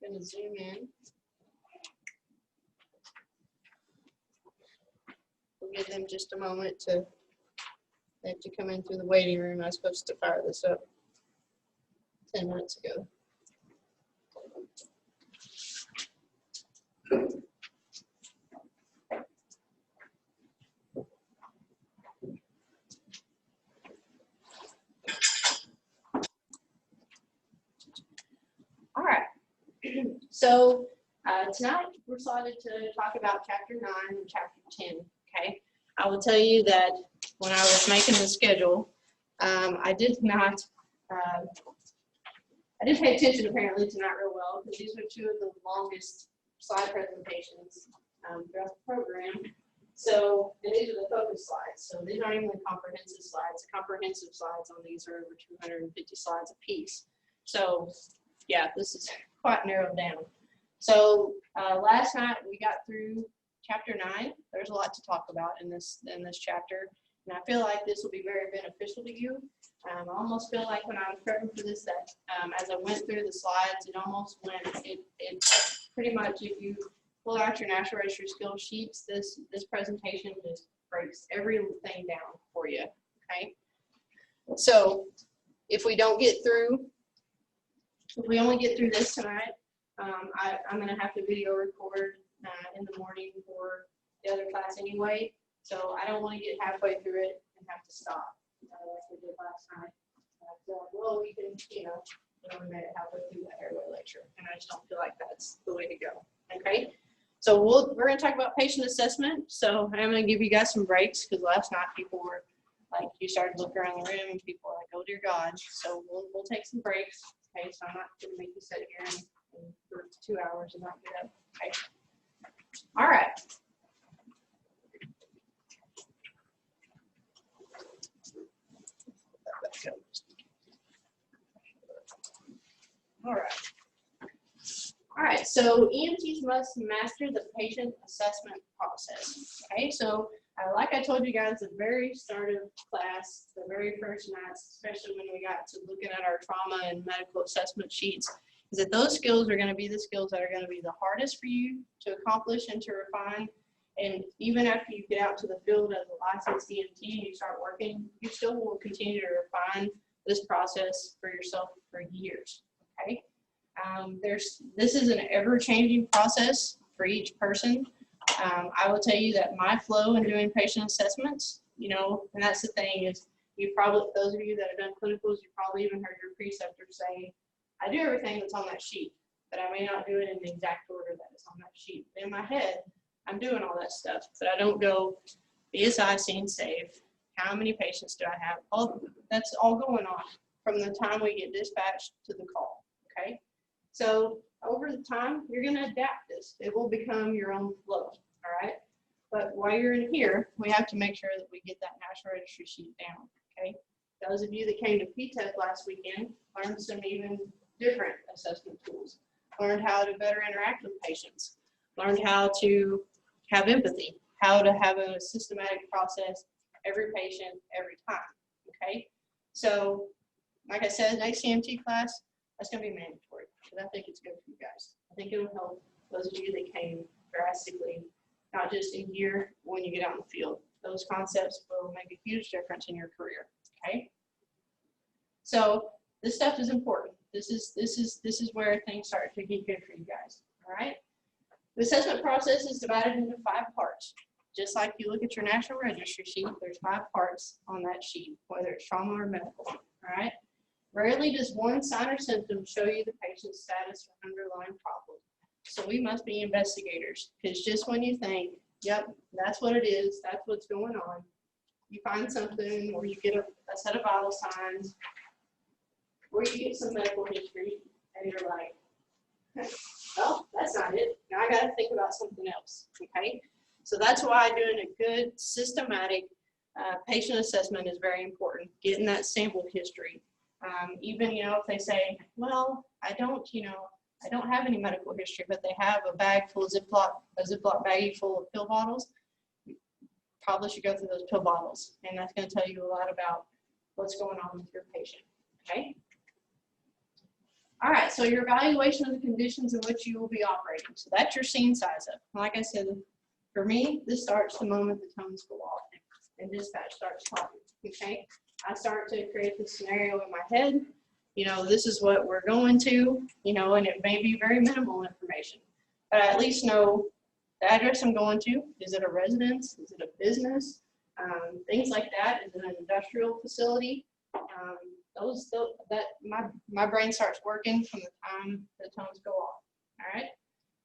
going to zoom in. We'll give them just a moment to come in through the waiting room. I was supposed to fire this up 10 minutes ago. All right. So tonight we're excited to talk about Chapter 9 and Chapter 10. Okay. I will tell you that when I was making the schedule, I did pay attention apparently tonight real well, because these were two of the longest slide presentations throughout the program. So, and these are the focus slides. So these aren't even the comprehensive slides. The comprehensive slides on these are over 250 slides a piece. So yeah, this is quite narrowed down. So last night we got through Chapter 9. There's a lot to talk about in this chapter, and I feel like this will be very beneficial to you. I almost feel like when I was prepping for this, that as I went through the slides, it almost went, it pretty much, if you pull out your National Register skill sheets, this presentation just breaks everything down for you, okay? So if we only get through this tonight, I'm going to have to video record in the morning for the other class anyway, so I don't want to get halfway through it and have to stop like we did last night. So, well, we can, we made it halfway through that airway lecture, and I just don't feel like that's the way to go. Okay, so we're going to talk about patient assessment. So I'm going to give you guys some breaks, because last night people were like, you started looking around the room and people were like, oh dear God. So we'll take some breaks. Okay, so I'm not going to make you sit here and for 2 hours and not get up. Okay. All right. All right, so EMTs must master the patient assessment process. Okay, so like I told you guys at the very start of class, the very first nights, especially when we got to looking at our trauma and medical assessment sheets, is that those skills are going to be the skills that are going to be the hardest for you to accomplish and to refine. And even after you get out to the field as a licensed EMT and you start working, you still will continue to refine this process for yourself for years. Okay. This is an ever-changing process for each person. I will tell you that my flow in doing patient assessments, and that's the thing, is those of you that have done clinicals, you probably even heard your preceptor say, I do everything that's on that sheet, but I may not do it in the exact order that is on that sheet. In my head, I'm doing all that stuff, but I don't go BSI, scene, save, how many patients do I have? That's all going on from the time we get dispatched to the call, okay? So over the time, you're going to adapt this. It will become your own flow, all right? But while you're in here, we have to make sure that we get that National Registry sheet down, okay? Those of you that came to PTEC last weekend learned some even different assessment tools, learned how to better interact with patients, learned how to have empathy, how to have a systematic process every patient, every time, okay? So, like I said, next EMT class, that's going to be mandatory, because I think it's good for you guys. I think it will help those of you that came drastically, not just in here, when you get out in the field. Those concepts will make a huge difference in your career, okay? So this stuff is important. This is where things start to get good for you guys, all right? The assessment process is divided into 5 parts. Just like you look at your National Registry sheet, there's 5 parts on that sheet, whether it's trauma or medical, all right? Rarely does one sign or symptom show you the patient's status or underlying problem. So we must be investigators, because just when you think, yep, that's what it is, that's what's going on, you find something, or you get a set of vital signs, or you get some medical history, and you're like, well, that's not it. Now I got to think about something else, okay? So that's why doing a good systematic patient assessment is very important, getting that sample history. Even, if they say, well, I don't have any medical history, but they have a bag full of a Ziploc baggie full of pill bottles, you probably should go through those pill bottles, and that's going to tell you a lot about what's going on with your patient, okay? All right, so your evaluation of the conditions in which you will be operating. So that's your scene size up. Like I said, for me, this starts the moment the tones go off and dispatch starts talking, okay? I start to create this scenario in my head. You know, this is what we're going to, you know, and it may be very minimal information, but I at least know the address I'm going to. Is it a residence? Is it a business? Things like that. Is it an industrial facility? My brain starts working from the time the tones go off. All right.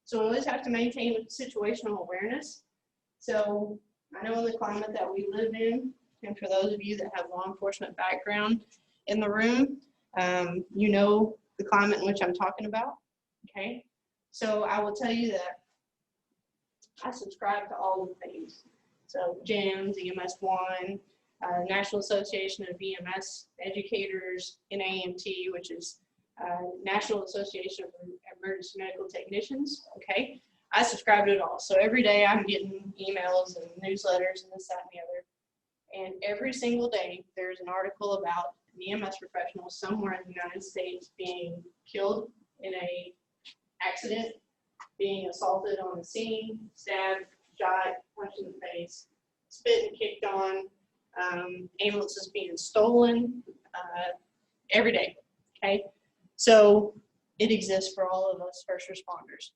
So we always have to maintain situational awareness. So I know in the climate that we live in, and for those of you that have law enforcement background in the room, you know the climate in which I'm talking about. Okay. So I will tell you that I subscribe to all the things. So GEMS, EMS1, National Association of EMS Educators, NAMT, which is National Association of Emergency Medical Technicians. Okay, I subscribe to it all. So every day I'm getting emails and newsletters and this, that, and the other. And every single day there's an article about an EMS professional somewhere in the United States being killed in a accident, being assaulted on the scene, stabbed, shot, punched in the face, spit and kicked on, ambulances being stolen every day, okay? So it exists for all of us first responders.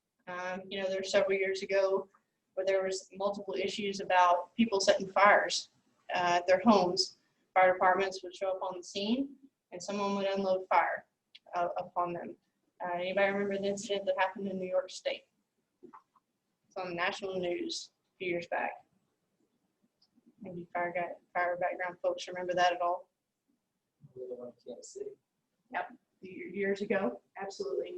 You know, there were several years ago where there was multiple issues about people setting fires at their homes. Fire departments would show up on the scene and someone would unload fire upon them. Anybody remember the incident that happened in New York State? It's on the national news a few years back. Maybe fire background folks remember that at all? Yep, years ago, absolutely.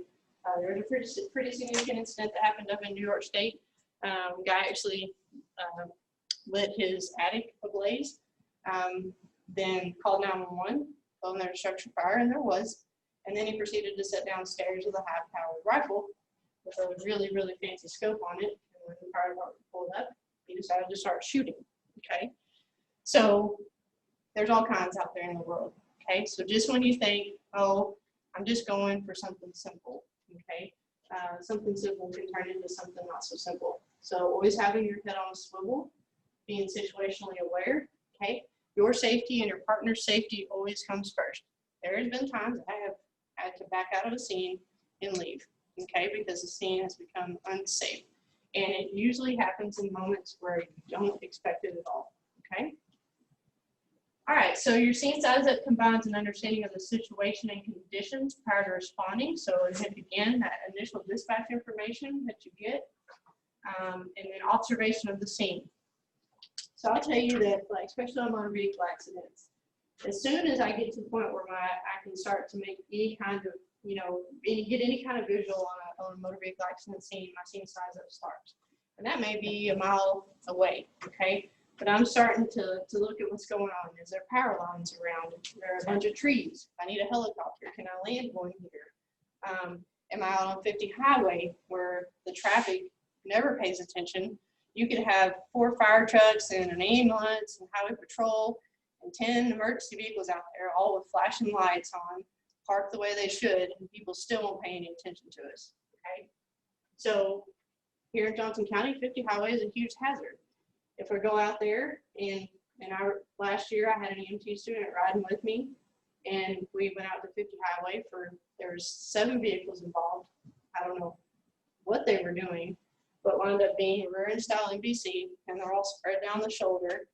There was a pretty significant incident that happened up in New York State. Guy actually lit his attic ablaze, then called 911, told them there was structure fire, and there was. And then he proceeded to sit downstairs with a high-powered rifle with a really, really fancy scope on it. And when the fire department pulled up, he decided to start shooting. Okay, so there's all kinds out there in the world. Okay, so just when you think, oh, I'm just going for something simple, okay, something simple can turn into something not so simple. So always having your head on a swivel, being situationally aware, okay, your safety and your partner's safety always comes first. There has been times I have had to back out of a scene and leave, okay, because the scene has become unsafe. And it usually happens in moments where you don't expect it at all, okay? All right, so your scene size up combines an understanding of the situation and conditions prior to responding. So again, that initial dispatch information that you get, and then observation of the scene. So I'll tell you that, like, especially on motor vehicle accidents, as soon as I get to the point where I can start to make any kind of, you know, get any kind of visual on a motor vehicle accident scene, my scene size up starts. And that may be a mile away, okay? But I'm starting to look at what's going on. Is there power lines around? There are a bunch of trees. I need a helicopter. Can I land one here? Am I out on 50 highway where the traffic never pays attention? You could have 4 fire trucks and an ambulance and highway patrol and 10 emergency vehicles out there, all with flashing lights on, parked the way they should, and people still won't pay any attention to us, okay? So here in Johnson County, 50 highway is a huge hazard. If we go out there, and last year I had an EMT student riding with me, and we went out to 50 highway there was 7 vehicles involved. I don't know what they were doing, but wound up being a rear-end style NBC, and they're all spread down the shoulder.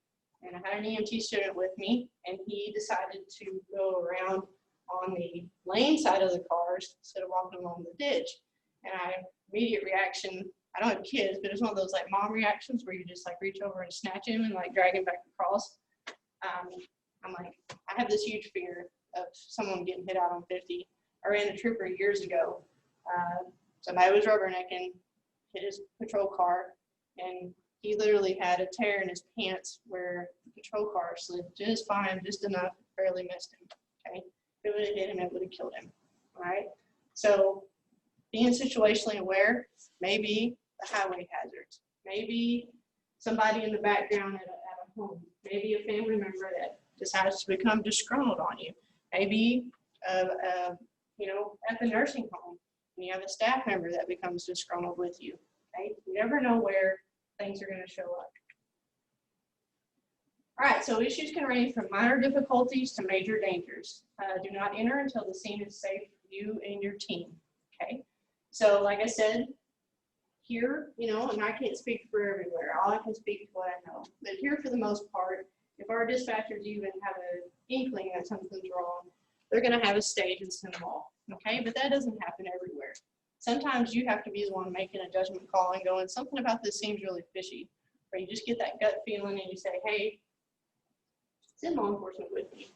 And I had an EMT student with me, and he decided to go around on the lane side of the cars instead of walking along the ditch. And immediate reaction, I don't have kids, but it's one of those like mom reactions where you just like reach over and snatch him and like drag him back across. I'm like, I have this huge fear of someone getting hit out on 50. I ran a trooper years ago. Somebody was rubbernecking, hit his patrol car, and he literally had a tear in his pants where the patrol car slid just fine, just enough, barely missed him. Okay, if it would have hit him, it would have killed him. All right, so being situationally aware, maybe the highway hazards, maybe somebody in the background at a home, maybe a family member that decides to become disgruntled on you, maybe at the nursing home, and you have a staff member that becomes disgruntled with you, okay? You never know where things are going to show up. All right, so issues can range from minor difficulties to major dangers. Do not enter until the scene is safe for you and your team, okay? So like I said, here, and I can't speak for everywhere. All I can speak to what I know. But here, for the most part, if our dispatchers even have an inkling that something's wrong, they're going to have a stage and send them all, okay? But that doesn't happen everywhere. Sometimes you have to be the one making a judgment call and going, something about this seems really fishy. Or you just get that gut feeling and you say, hey, send law enforcement with me.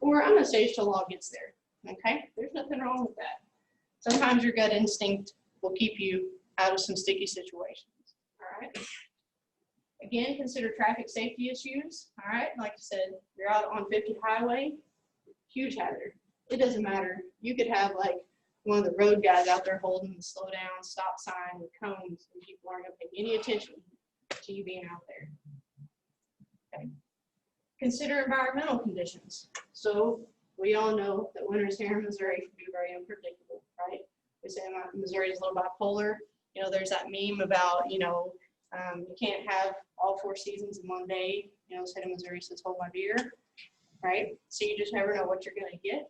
Or I'm going to stage till law gets there, okay? There's nothing wrong with that. Sometimes your gut instinct will keep you out of some sticky situations, all right? Again, consider traffic safety issues, all right? Like I said, you're out on 50 highway, huge hazard. It doesn't matter. You could have like one of the road guys out there holding the slow down stop sign with cones, and people aren't going to pay any attention to you being out there. Okay. Consider environmental conditions. So we all know that winters here in Missouri can be very unpredictable, right? We say Missouri is a little bipolar. There's that meme about, you can't have all 4 seasons in one day. The state of Missouri says, hold my beer, right? So you just never know what you're going to get.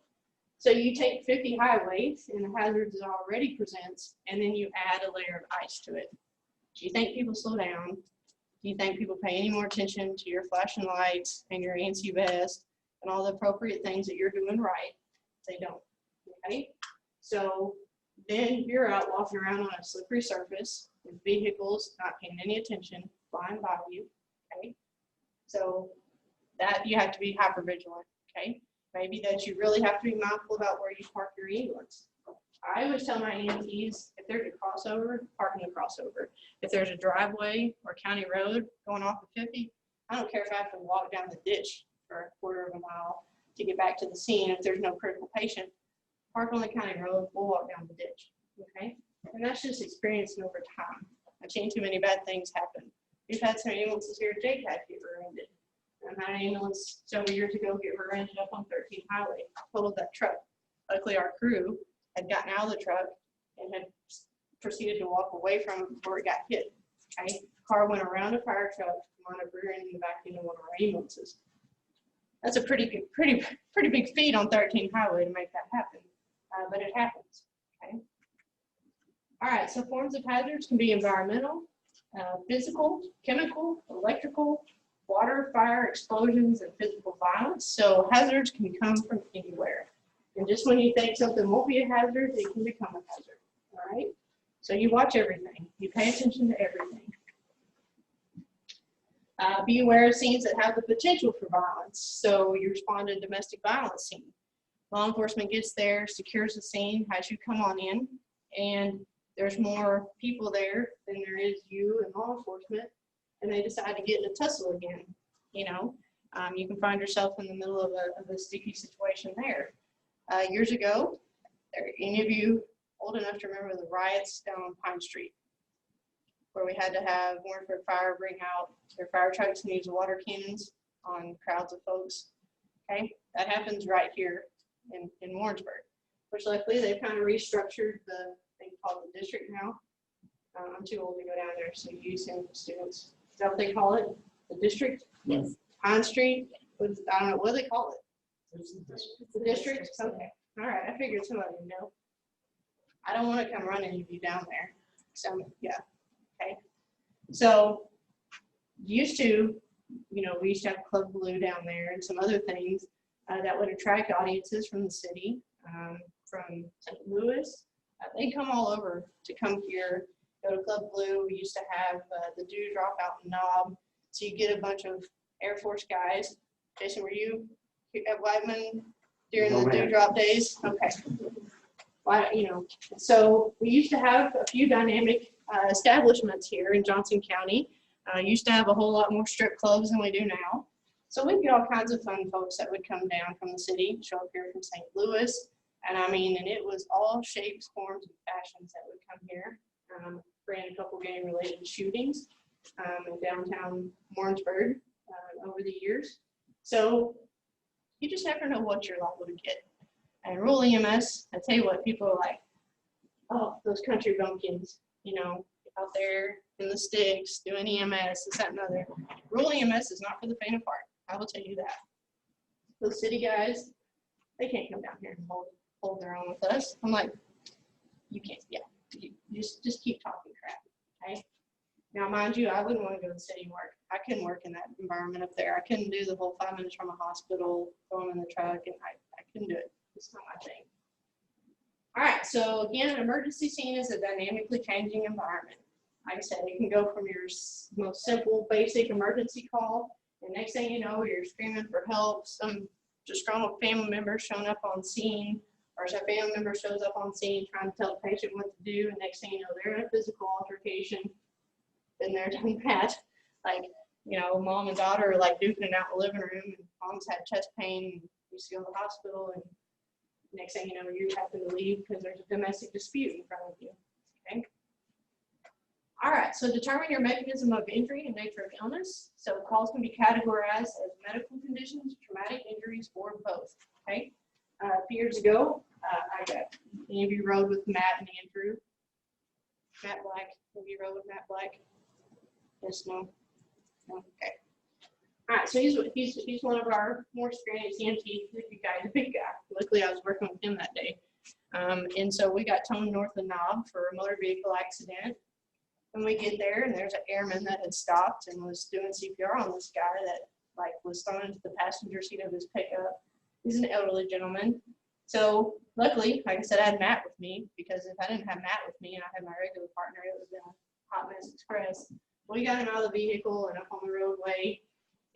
So you take 50 highways and the hazards it already presents, and then you add a layer of ice to it. Do you think people slow down? Do you think people pay any more attention to your flashing lights and your ANSI vest and all the appropriate things that you're doing right? They don't, okay? So then you're out walking around on a slippery surface with vehicles not paying any attention, flying by you, okay? So that you have to be hyper vigilant, okay? Maybe that you really have to be mindful about where you park your ambulance. I always tell my EMTs, if there's a crossover, park in the crossover. If there's a driveway or county road going off of 50, I don't care if I have to walk down the ditch for a quarter of a mile to get back to the scene. If there's no critical patient, park on the county road, we'll walk down the ditch, okay? And that's just experience over time. I've seen too many bad things happen. We've had some ambulances here at JCAT get rear-ended. I had an ambulance several years ago get rear-ended up on 13 highway, totaled that truck. Luckily, our crew had gotten out of the truck and had proceeded to walk away from it before it got hit. Okay? Car went around a fire truck, wound up rear-ending back into one of our ambulances. That's a pretty big feat on 13 highway to make that happen, but it happens. Okay. All right. So forms of hazards can be environmental, physical, chemical, electrical, water, fire, explosions, and physical violence. So hazards can come from anywhere. And just when you think something won't be a hazard, it can become a hazard. All right. So you watch everything. You pay attention to everything. Be aware of scenes that have the potential for violence. So you respond to a domestic violence scene. Law enforcement gets there, secures the scene, has you come on in, and there's more people there than there is you and law enforcement, and they decide to get in a tussle again. You can find yourself in the middle of a sticky situation there. Years ago, are any of you old enough to remember the riots down on Pine Street, where we had to have Warrenburg Fire bring out their fire trucks and use water cannons on crowds of folks? Okay, that happens right here in Warrensburg, which luckily they've kind of restructured the thing called the district now. I'm too old to go down there, so you use him students. Is that what they call it? The district? Yes. Pine Street? I don't know, what do they call it? It's the district? Okay, all right, I figured somebody would know. I don't want to come run any of you down there. So, yeah, okay. So, we used to have Club Blue down there and some other things that would attract audiences from the city, from St. Louis. They come all over to come here, go to Club Blue. We used to have the dew drop out in Knob. So you get a bunch of Air Force guys. Jason, were you at Whiteman during the dew drop days? Okay. Well, so we used to have a few dynamic establishments here in Johnson County. Used to have a whole lot more strip clubs than we do now. So we'd get all kinds of fun folks that would come down from the city, show up here from St. Louis. And it was all shapes, forms, and fashions that would come here. Ran a couple gang-related shootings in downtown Warrensburg over the years. So you just never know what you're liable to get. And rural EMS, I tell you what, people are like, oh, those country bumpkins, you know, out there in the sticks doing EMS, this, that, and other. Rural EMS is not for the faint of heart. I will tell you that. Those city guys, they can't come down here and hold their own with us. I'm like, you can't, yeah, you just keep talking crap, okay? Now, mind you, I wouldn't want to go to city work. I couldn't work in that environment up there. I couldn't do the whole 5 minutes from a hospital, throw them in the truck, and I couldn't do it. It's not my thing. All right, so again, an emergency scene is a dynamically changing environment. Like I said, it can go from your most simple, basic emergency call, and next thing you know, you're screaming for help. Some disgruntled family member showing up on scene, or some family member shows up on scene trying to tell the patient what to do, and next thing you know, they're in a physical altercation. Been there, done that. Like, you know, mom and daughter are like duking it out in the living room, and mom's had chest pain, and you see go to the hospital, and next thing you know, you happen to leave because there's a domestic dispute in front of you. Okay. All right, so determine your mechanism of injury and nature of illness. So calls can be categorized as medical conditions, traumatic injuries, or both. Okay. A few years ago, any of you rode with Matt and Andrew? Matt Black. Have you rode with Matt Black? Yes, no? No? Okay. All right, so he's one of our more experienced EMT guys, a big guy. Luckily, I was working with him that day. And so we got towed north of Knob for a motor vehicle accident. When we get there, and there's an airman that had stopped and was doing CPR on this guy that like was thrown into the passenger seat of his pickup. He's an elderly gentleman. So luckily, like I said, I had Matt with me, because if I didn't have Matt with me and I had my regular partner, it would have been a hot mess express. We got him out of the vehicle and up on the roadway.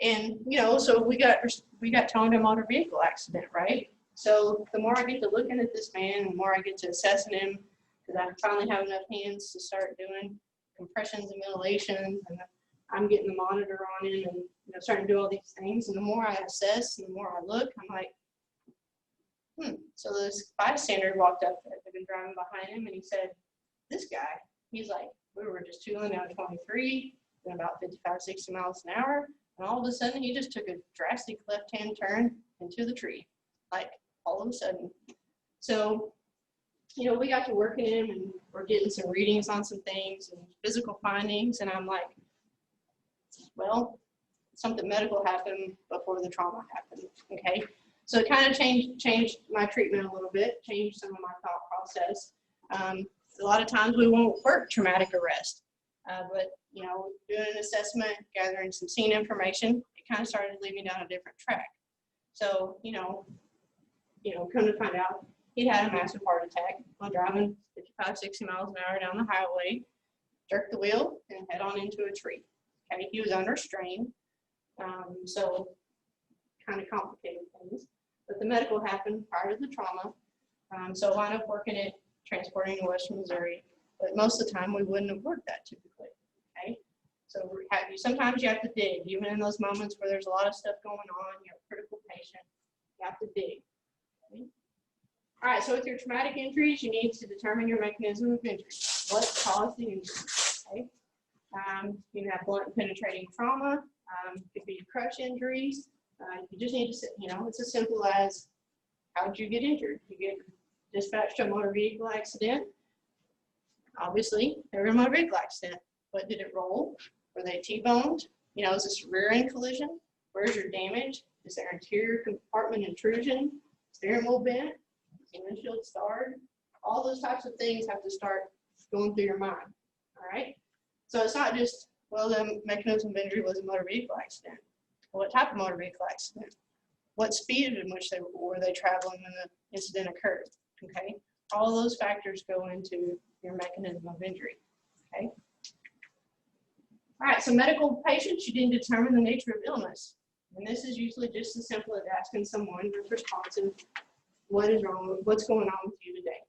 And, you know, so we got towed to a motor vehicle accident, right? So the more I get to looking at this man, the more I get to assessing him, because I finally have enough hands to start doing compressions and ventilations, and I'm getting the monitor on him and, you know, starting to do all these things. And the more I assess and the more I look, I'm like, So this bystander walked up that had been driving behind him, and he said, this guy, he's like, we were just tooling down 23, doing about 55, 60 miles an hour. And all of a sudden, he just took a drastic left-hand turn into the tree, like all of a sudden. So, you know, we got to working him, and we're getting some readings on some things and physical findings. And I'm like, well, something medical happened before the trauma happened, okay? So it kind of changed my treatment a little bit, changed some of my thought process. A lot of times we won't work traumatic arrest, but, you know, doing an assessment, gathering some scene information, it kind of started leading me down a different track. So, you know, come to find out, he'd had a massive heart attack while driving 55, 60 miles an hour down the highway, jerked the wheel, and head on into a tree. Okay, he was under strain, so kind of complicated things. But the medical happened prior to the trauma, so I wound up working it, transporting to Western Missouri. But most of the time, we wouldn't have worked that typically. Okay, so sometimes you have to dig, even in those moments where there's a lot of stuff going on. You're a critical patient, you have to dig. Okay? All right, so with your traumatic injuries, you need to determine your mechanism of injury. What caused the injury? Okay. You can have blunt and penetrating trauma. It could be crush injuries. You just need to, you know, it's as simple as, how did you get injured? You get dispatched to a motor vehicle accident. Obviously, they were in a motor vehicle accident. But did it roll? Were they T-boned? You know, is this rear end collision? Where's your damage? Is there interior compartment intrusion? Steering wheel bent? Windshield starred? All those types of things have to start going through your mind. All right. So it's not just, well, the mechanism of injury was a motor vehicle accident. What type of motor vehicle accident? What speed in which were they traveling when the incident occurred? Okay. All those factors go into your mechanism of injury. Okay. All right. So medical patients, you need to determine the nature of illness. And this is usually just as simple as asking someone who's responsive, what is wrong? What's going on with you today?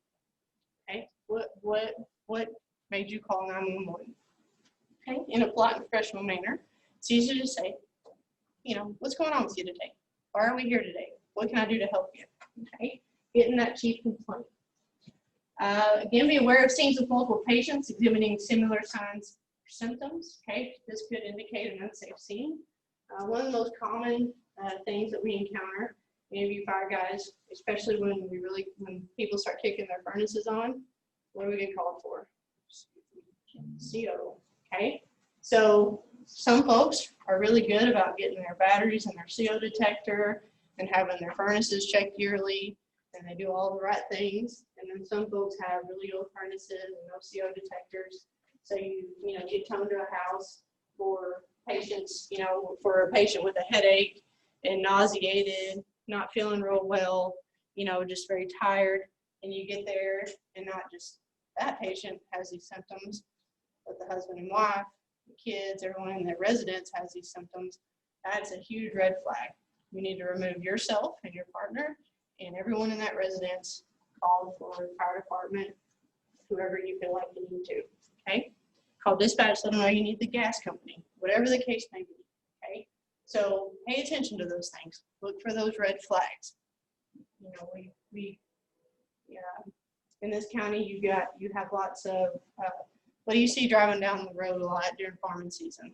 Okay. What made you call 911? Okay. In a polite and professional manner, it's easy to say, you know, what's going on with you today? Why are we here today? What can I do to help you? Okay. Getting that chief complaint. Again, be aware of scenes with multiple patients exhibiting similar signs or symptoms. Okay. This could indicate an unsafe scene. One of the most common things that we encounter any of you fire guys, especially when people start kicking their furnaces on, what do we get called for? CO, okay? So some folks are really good about getting their batteries and their CO detector and having their furnaces checked yearly, and they do all the right things. And then some folks have really old furnaces and no CO detectors. So you get towed to a house for patients, for a patient with a headache and nauseated, not feeling real well, just very tired, and you get there and not just that patient has these symptoms, but the husband and wife, the kids, everyone in their residence has these symptoms. That's a huge red flag. You need to remove yourself and your partner and everyone in that residence, call for the fire department, whoever you feel like you need to, okay? Call dispatch, let them know you need the gas company, whatever the case may be, okay? So pay attention to those things. Look for those red flags. In this county, you have lots of, what do you see driving down the road a lot during farming season?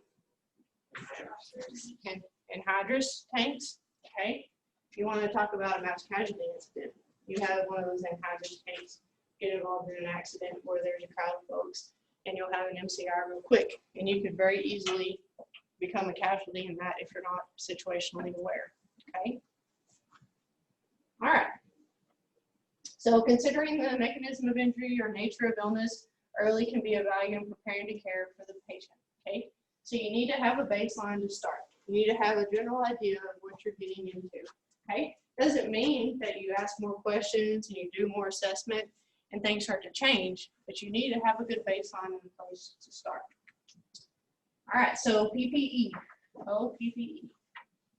Anhydrous tanks, okay? If you want to talk about a mass casualty incident, you have one of those anhydrous tanks get involved in an accident where there's a crowd of folks, and you'll have an MCI real quick, and you could very easily become a casualty in that if you're not situationally aware, okay? All right. So considering the mechanism of injury or nature of illness, early can be of value in preparing to care for the patient, okay? So you need to have a baseline to start. You need to have a general idea of what you're getting into, okay? Doesn't mean that you ask more questions and you do more assessment and things start to change, but you need to have a good baseline in place to start. All right, so PPE, PPE.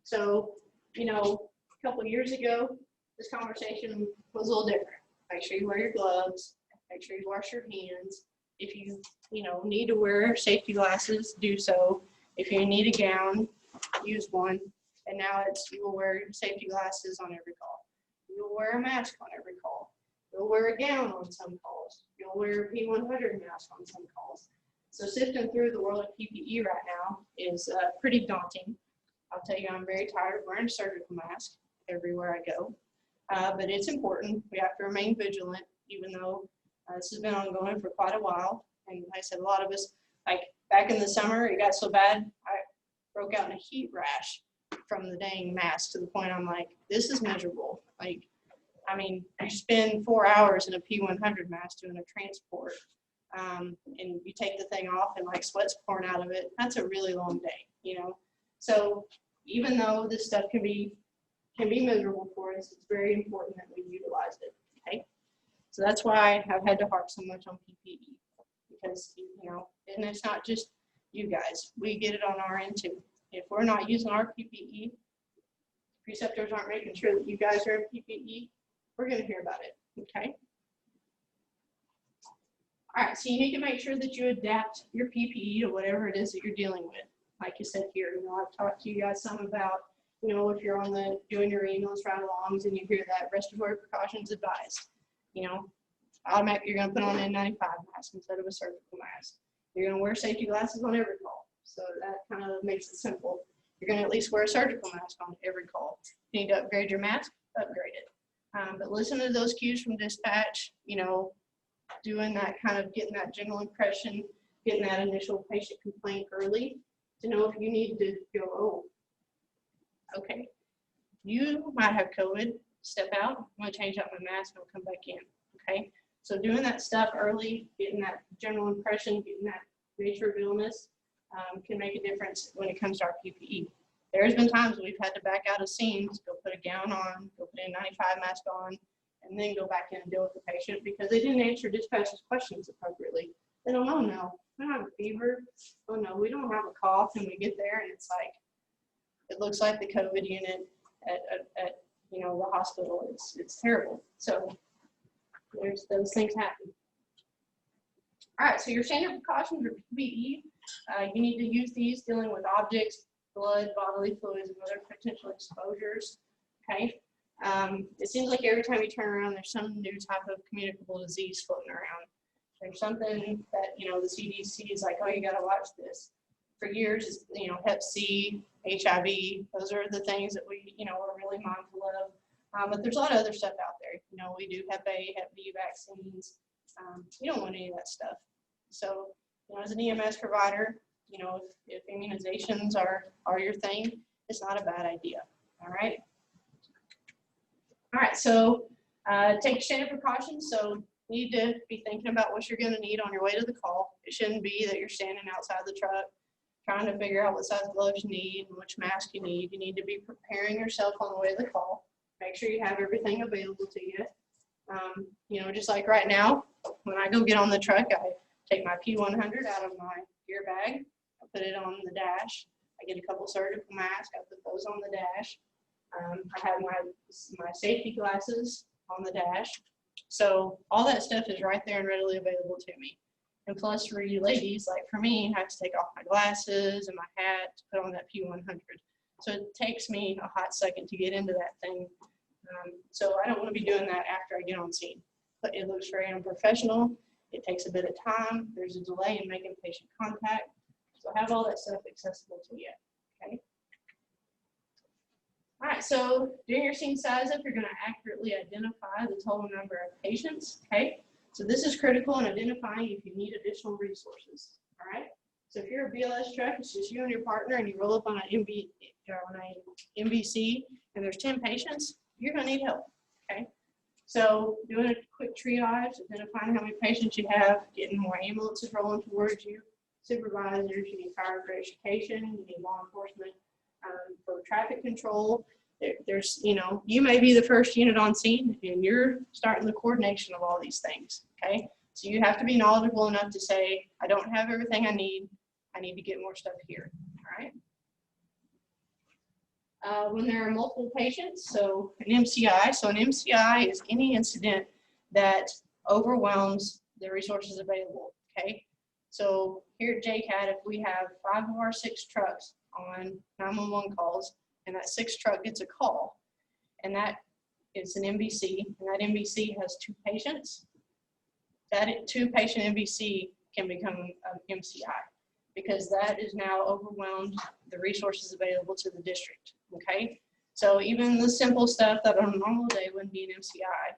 So, a couple of years ago, this conversation was a little different. Make sure you wear your gloves, make sure you wash your hands. If you, need to wear safety glasses, do so. If you need a gown, use one. And now you will wear safety glasses on every call. You'll wear a mask on every call. You'll wear a gown on some calls. You'll wear a P100 mask on some calls. So sifting through the world of PPE right now is pretty daunting. I'll tell you, I'm very tired of wearing a surgical mask everywhere I go. But it's important. We have to remain vigilant, even though this has been ongoing for quite a while. And like I said, a lot of us, like back in the summer, it got so bad, I broke out in a heat rash from the dang mask to the point I'm like, this is miserable. You spend 4 hours in a P100 mask doing a transport, and you take the thing off and sweat's pouring out of it. That's a really long day, So even though this stuff can be miserable for us, it's very important that we utilize it, okay? So that's why I've had to harp so much on PPE, because, and it's not just you guys. We get it on our end too. If we're not using our PPE, preceptors aren't making sure that you guys are in PPE, we're going to hear about it, okay? All right, so you need to make sure that you adapt your PPE to whatever it is that you're dealing with. Like you said here, I've talked to you guys some about, if you're doing your ambulance ride-alongs and you hear that respiratory precautions advised, automatically you're going to put on an N95 mask instead of a surgical mask. You're going to wear safety glasses on every call. So that kind of makes it simple. You're going to at least wear a surgical mask on every call. If you need to upgrade your mask, upgrade it. But listen to those cues from dispatch, doing that kind of getting that general impression, getting that initial patient complaint early to know if you need to go, oh, okay, you might have COVID, step out, I'm going to change out my mask and I'll come back in, okay? So doing that stuff early, getting that general impression, getting that nature of illness can make a difference when it comes to our PPE. There's been times we've had to back out of scenes, go put a gown on, go put a N95 mask on, and then go back in and deal with the patient because they didn't answer dispatch's questions appropriately. They don't know, no, we don't have a fever. Oh no, we don't have a cough, and we get there and it's like, it looks like the COVID unit at the hospital. It's terrible. So there's those things happen. All right, so your standard precautions are PPE. You need to use these dealing with objects, blood, bodily fluids, and other potential exposures, okay? It seems like every time you turn around, there's some new type of communicable disease floating around. There's something that, the CDC is like, oh, you got to watch this. For years, Hep C, HIV, those are the things that we, are really mindful of. But there's a lot of other stuff out there. You know, we do Hep A, Hep B vaccines. You don't want any of that stuff. So, you know, as an EMS provider, you know, if immunizations are your thing, it's not a bad idea. All right. All right. So take standard precautions. So you need to be thinking about what you're going to need on your way to the call. It shouldn't be that you're standing outside the truck trying to figure out what size gloves you need and which mask you need. You need to be preparing yourself on the way to the call. Make sure you have everything available to you. You know, just like right now, when I go get on the truck, I take my P100 out of my gear bag. I put it on the dash. I get a couple surgical masks. I put those on the dash. I have my safety glasses on the dash. So all that stuff is right there and readily available to me. And plus for you ladies, like for me, I have to take off my glasses and my hat to put on that P100. So it takes me a hot second to get into that thing. So I don't want to be doing that after I get on scene. But it looks very unprofessional. It takes a bit of time. There's a delay in making patient contact. So have all that stuff accessible to you, okay? All right, so during your scene size up, you're going to accurately identify the total number of patients, okay? So this is critical in identifying if you need additional resources, all right? So if you're a BLS truck, it's just you and your partner, and you roll up on an MVC, and there's 10 patients, you're going to need help, okay? So doing a quick triage, identifying how many patients you have, getting more ambulances rolling towards you, supervisors, you need fire verification, you need law enforcement for traffic control. There's, you know, you may be the first unit on scene and you're starting the coordination of all these things, okay? So you have to be knowledgeable enough to say, I don't have everything I need to get more stuff here, all right? When there are multiple patients, so an MCI. So an MCI is any incident that overwhelms the resources available, okay? So here at JCAT, if we have 5 of our 6 trucks on 911 calls, and that 6th truck gets a call, and that is an MVC, and that MVC has 2 patients, that 2-patient MVC can become an MCI, because that is now overwhelmed the resources available to the district, okay? So even the simple stuff that on a normal day wouldn't be an MCI,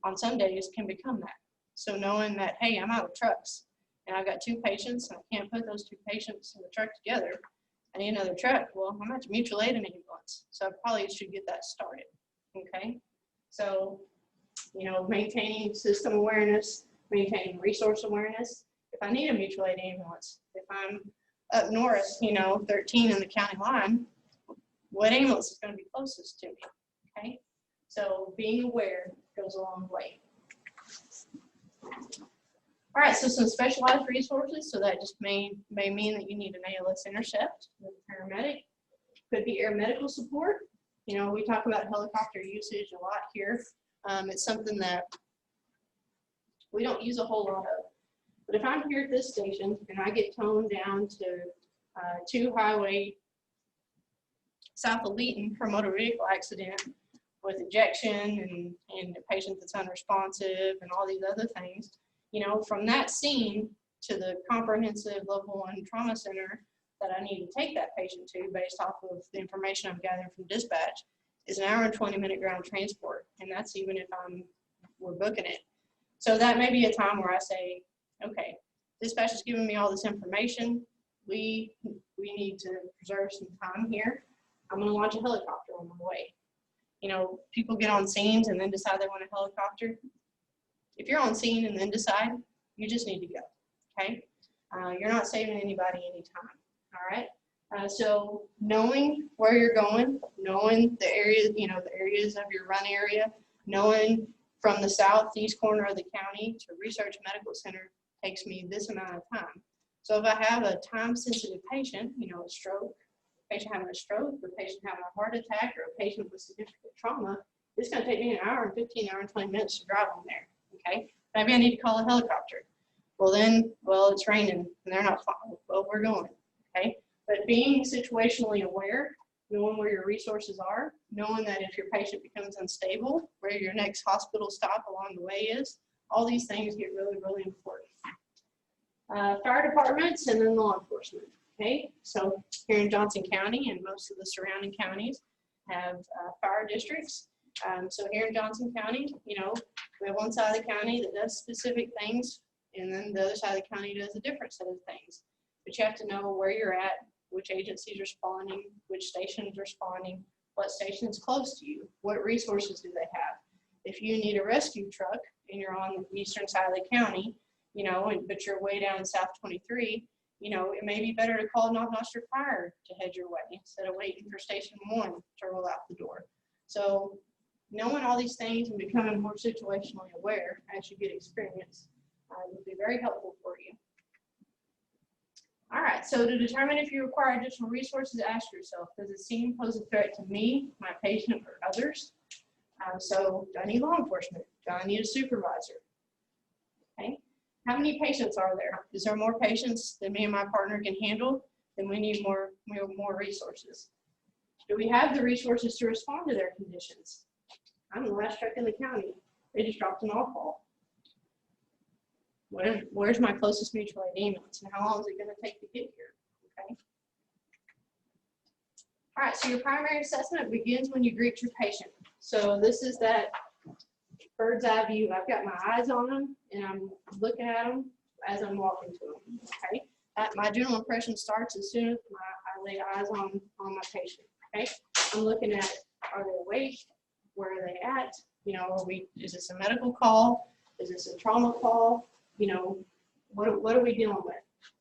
on some days can become that. So knowing that, hey, I'm out of trucks, and I've got 2 patients, and I can't put those 2 patients in the truck together, I need another truck. Well, I'm going to mutual aid an ambulance, so I probably should get that started, okay? So, you know, maintaining system awareness, maintaining resource awareness. If I need a mutual aid ambulance, if I'm up north, you know, 13 in the county line, what ambulance is going to be closest to me, okay? So being aware goes a long way. All right, so some specialized resources. So that just may mean that you need an ALS intercept with a paramedic. Could be air medical support. You know, we talk about helicopter usage a lot here. It's something that we don't use a whole lot of. But if I'm here at this station and I get toned down to 2 highway south of Leeton for a motor vehicle accident with ejection and a patient that's unresponsive and all these other things, you know, from that scene to the comprehensive level 1 trauma center that I need to take that patient to based off of the information I'm gathering from dispatch is an hour and 20-minute ground transport. And that's even if we're booking it. So that may be a time where I say, okay, dispatch is giving me all this information. We need to preserve some time here. I'm going to launch a helicopter on my way. You know, people get on scenes and then decide they want a helicopter. If you're on scene and then decide, you just need to go, okay? You're not saving anybody any time, all right? So knowing where you're going, knowing the areas, you know, the areas of your run area, knowing from the southeast corner of the county to Research Medical Center takes me this amount of time. So if I have a time-sensitive patient, you know, a stroke, patient having a stroke, a patient having a heart attack, or a patient with significant trauma, it's going to take me an hour and 15, hour and 20 minutes to drive them there. Okay, maybe I need to call a helicopter. Well, it's raining and they're not flying. Well, we're going. Okay, but being situationally aware, knowing where your resources are, knowing that if your patient becomes unstable, where your next hospital stop along the way is, all these things get really, really important. Fire departments and then law enforcement. Okay, so here in Johnson County and most of the surrounding counties have fire districts. So here in Johnson County, you know, we have one side of the county that does specific things, and then the other side of the county does a different set of things. But you have to know where you're at, which agency's responding, which station's responding, what station's close to you, what resources do they have. If you need a rescue truck and you're on the eastern side of the county, you know, but you're way down in South 23, you know, it may be better to call Knob Noster Fire to head your way instead of waiting for Station 1 to roll out the door. So knowing all these things and becoming more situationally aware as you get experience will be very helpful for you. All right, so to determine if you require additional resources, ask yourself, does it seem to pose a threat to me, my patient, or others? So do I need law enforcement? Do I need a supervisor? Okay. How many patients are there? Is there more patients than me and my partner can handle? Then we need more resources. Do we have the resources to respond to their conditions? I'm the last truck in the county. They just dropped an off-haul. Where's my closest mutual aid ambulance, and how long is it going to take to get here? Okay. All right, so your primary assessment begins when you greet your patient. So this is that bird's eye view. I've got my eyes on them, and I'm looking at them as I'm walking to them. Okay. My general impression starts as soon as I lay eyes on my patient. Okay. I'm looking at, are they awake? Where are they at? You know, is this a medical call? Is this a trauma call? You know, what are we dealing with?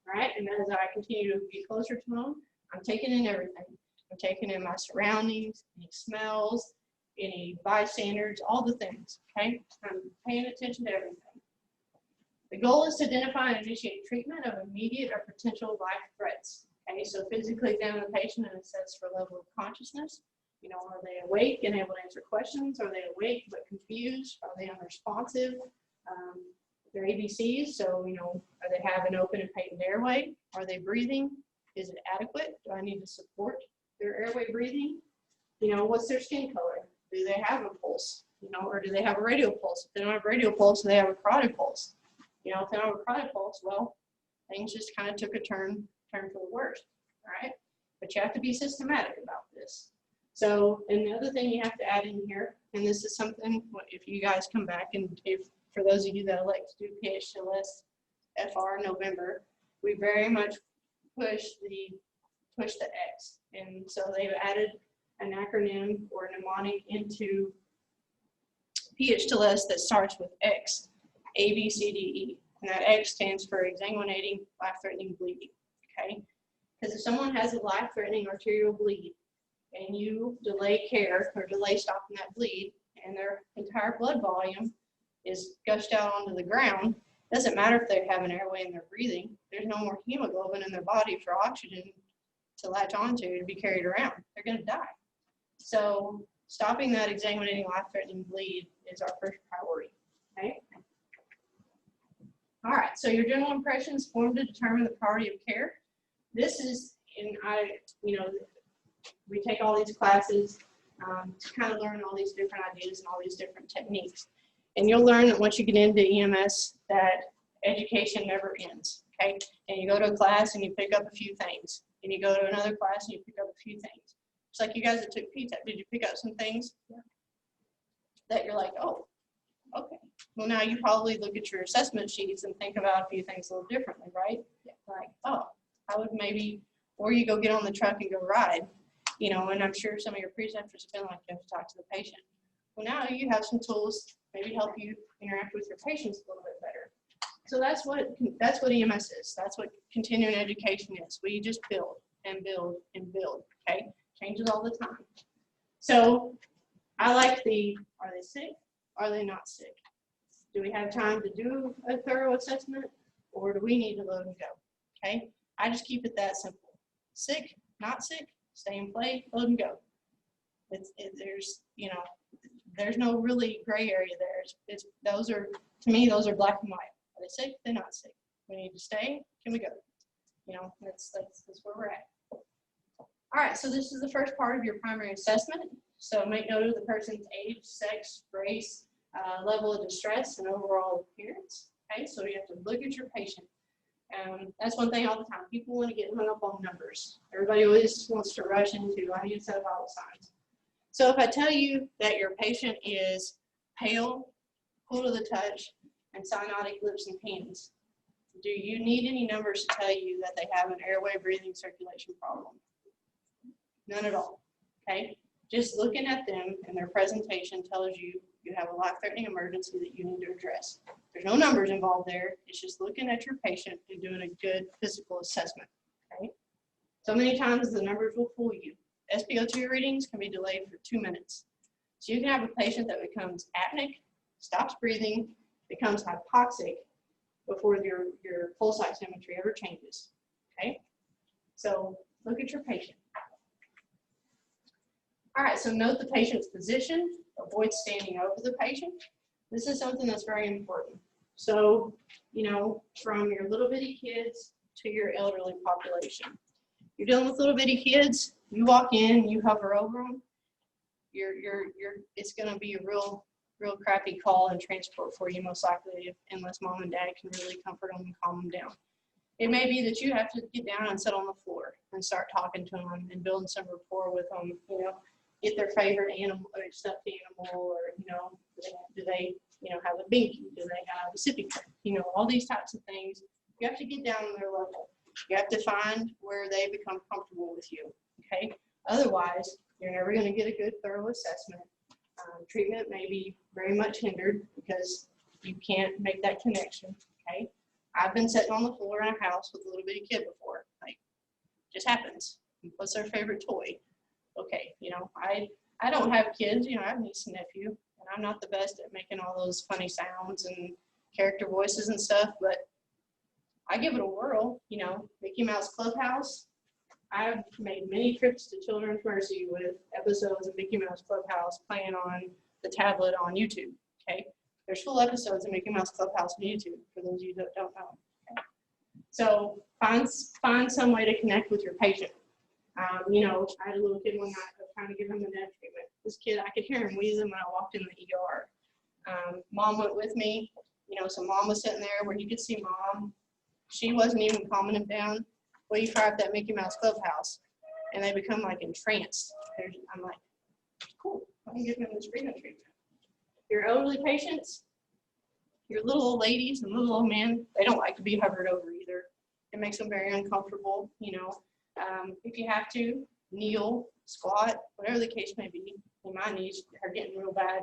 Right. And as I continue to get closer to them, I'm taking in everything. I'm taking in my surroundings, any smells, any bystanders, all the things, okay? I'm paying attention to everything. The goal is to identify and initiate treatment of immediate or potential life threats, okay? So physically examine the patient and assess for level of consciousness. You know, are they awake and able to answer questions? Are they awake but confused? Are they unresponsive? Their ABCs, so, you know, are they have an open and patent airway? Are they breathing? Is it adequate? Do I need to support their airway breathing? You know, what's their skin color? Do they have a pulse? You know, or do they have a radial pulse? If they don't have a radial pulse, do they have a carotid pulse? You know, if they don't have a carotid pulse, well, things just kind of took a turn for the worst, all right? But you have to be systematic about this. So, and the other thing you have to add in here, and this is something, if you guys come back, and if for those of you that elect to do PHLS FR in November, we very much push the X. And so they've added an acronym or a mnemonic into PHLS that starts with X, A, B, C, D, E. And that X stands for exsanguinating life-threatening bleeding, okay? Because if someone has a life-threatening arterial bleed and you delay care or delay stopping that bleed and their entire blood volume is gushed out onto the ground, doesn't matter if they have an airway and they're breathing, there's no more hemoglobin in their body for oxygen to latch onto to be carried around. They're going to die. So stopping that exsanguinating life-threatening bleed is our first priority, okay? All right, so your general impressions form to determine the priority of care. This is, you know, we take all these classes to kind of learn all these different ideas and all these different techniques. And you'll learn that once you get into EMS that education never ends, okay? And you go to a class and you pick up a few things. And you go to another class and you pick up a few things. It's like you guys that took PTEP, did you pick up some things that you're like, oh, okay. Well, now you probably look at your assessment sheets and think about a few things a little differently, right? Yeah. Like, oh, I would maybe, or you go get on the truck and go ride, you know, and I'm sure some of your preceptors have been like, you have to talk to the patient. Well, now you have some tools maybe help you interact with your patients a little bit better. So that's what EMS is. That's what continuing education is. We just build and build and build, okay? Changes all the time. So I like are they sick? Are they not sick? Do we have time to do a thorough assessment, or do we need to load and go, okay? I just keep it that simple. Sick, not sick, stay and play, load and go. There's, you know, there's no really gray area there. Those are, to me, those are black and white. Are they sick? They're not sick. We need to stay. Can we go? You know, that's where we're at. All right, so this is the first part of your primary assessment. So make note of the person's age, sex, race, level of distress, and overall appearance. Okay, so you have to look at your patient. That's one thing all the time. People want to get hung up on numbers. Everybody always wants to rush into, I need to set vital signs. So if I tell you that your patient is pale, cool to the touch, and cyanotic lips and hands, do you need any numbers to tell you that they have an airway, breathing, circulation problem? None at all, okay? Just looking at them and their presentation tells you you have a life-threatening emergency that you need to address. There's no numbers involved there. It's just looking at your patient and doing a good physical assessment, okay? So many times the numbers will fool you. SpO2 readings can be delayed for 2 minutes. So you can have a patient that becomes apneic, stops breathing, becomes hypoxic before your pulse oximetry ever changes, okay? So look at your patient. All right, so note the patient's position. Avoid standing over the patient. This is something that's very important. So, you know, from your little bitty kids to your elderly population. You're dealing with little bitty kids, you walk in, you hover over them, it's gonna be a real crappy call and transport for you, most likely, unless mom and dad can really comfort them and calm them down. It may be that you have to get down and sit on the floor and start talking to them and building some rapport with them, you know, get their favorite animal or stuffed animal, or, you know, do they you know, have a binky, do they have a sippy cup, you know, all these types of things. You have to get down on their level. You have to find where they become comfortable with you, okay? Otherwise, you're never going to get a good, thorough assessment. Treatment may be very much hindered because you can't make that connection, okay? I've been sitting on the floor in a house with a little bitty kid before. Like, just happens. What's their favorite toy? Okay, you know, I don't have kids, you know, I have a niece and nephew, and I'm not the best at making all those funny sounds and character voices and stuff, but I give it a whirl, you know. Mickey Mouse Clubhouse. I've made many trips to Children's Mercy with episodes of Mickey Mouse Clubhouse playing on the tablet on YouTube, okay? There's full episodes of Mickey Mouse Clubhouse on YouTube, for those of you that don't know. Okay? So find some way to connect with your patient. You know, I had a little kid one night, I was trying to give him the neck treatment. This kid, I could hear him wheezing when I walked in the ER. Mom went with me, you know, so mom was sitting there where you could see mom. She wasn't even calming him down. Well, you try out that Mickey Mouse Clubhouse, and they become like entranced. I'm like, cool, I can give him this breathing treatment. Your elderly patients, your little old ladies and little old men, they don't like to be hovered over either. It makes them very uncomfortable, you know. If you have to, kneel, squat, whatever the case may be. My knees are getting real bad.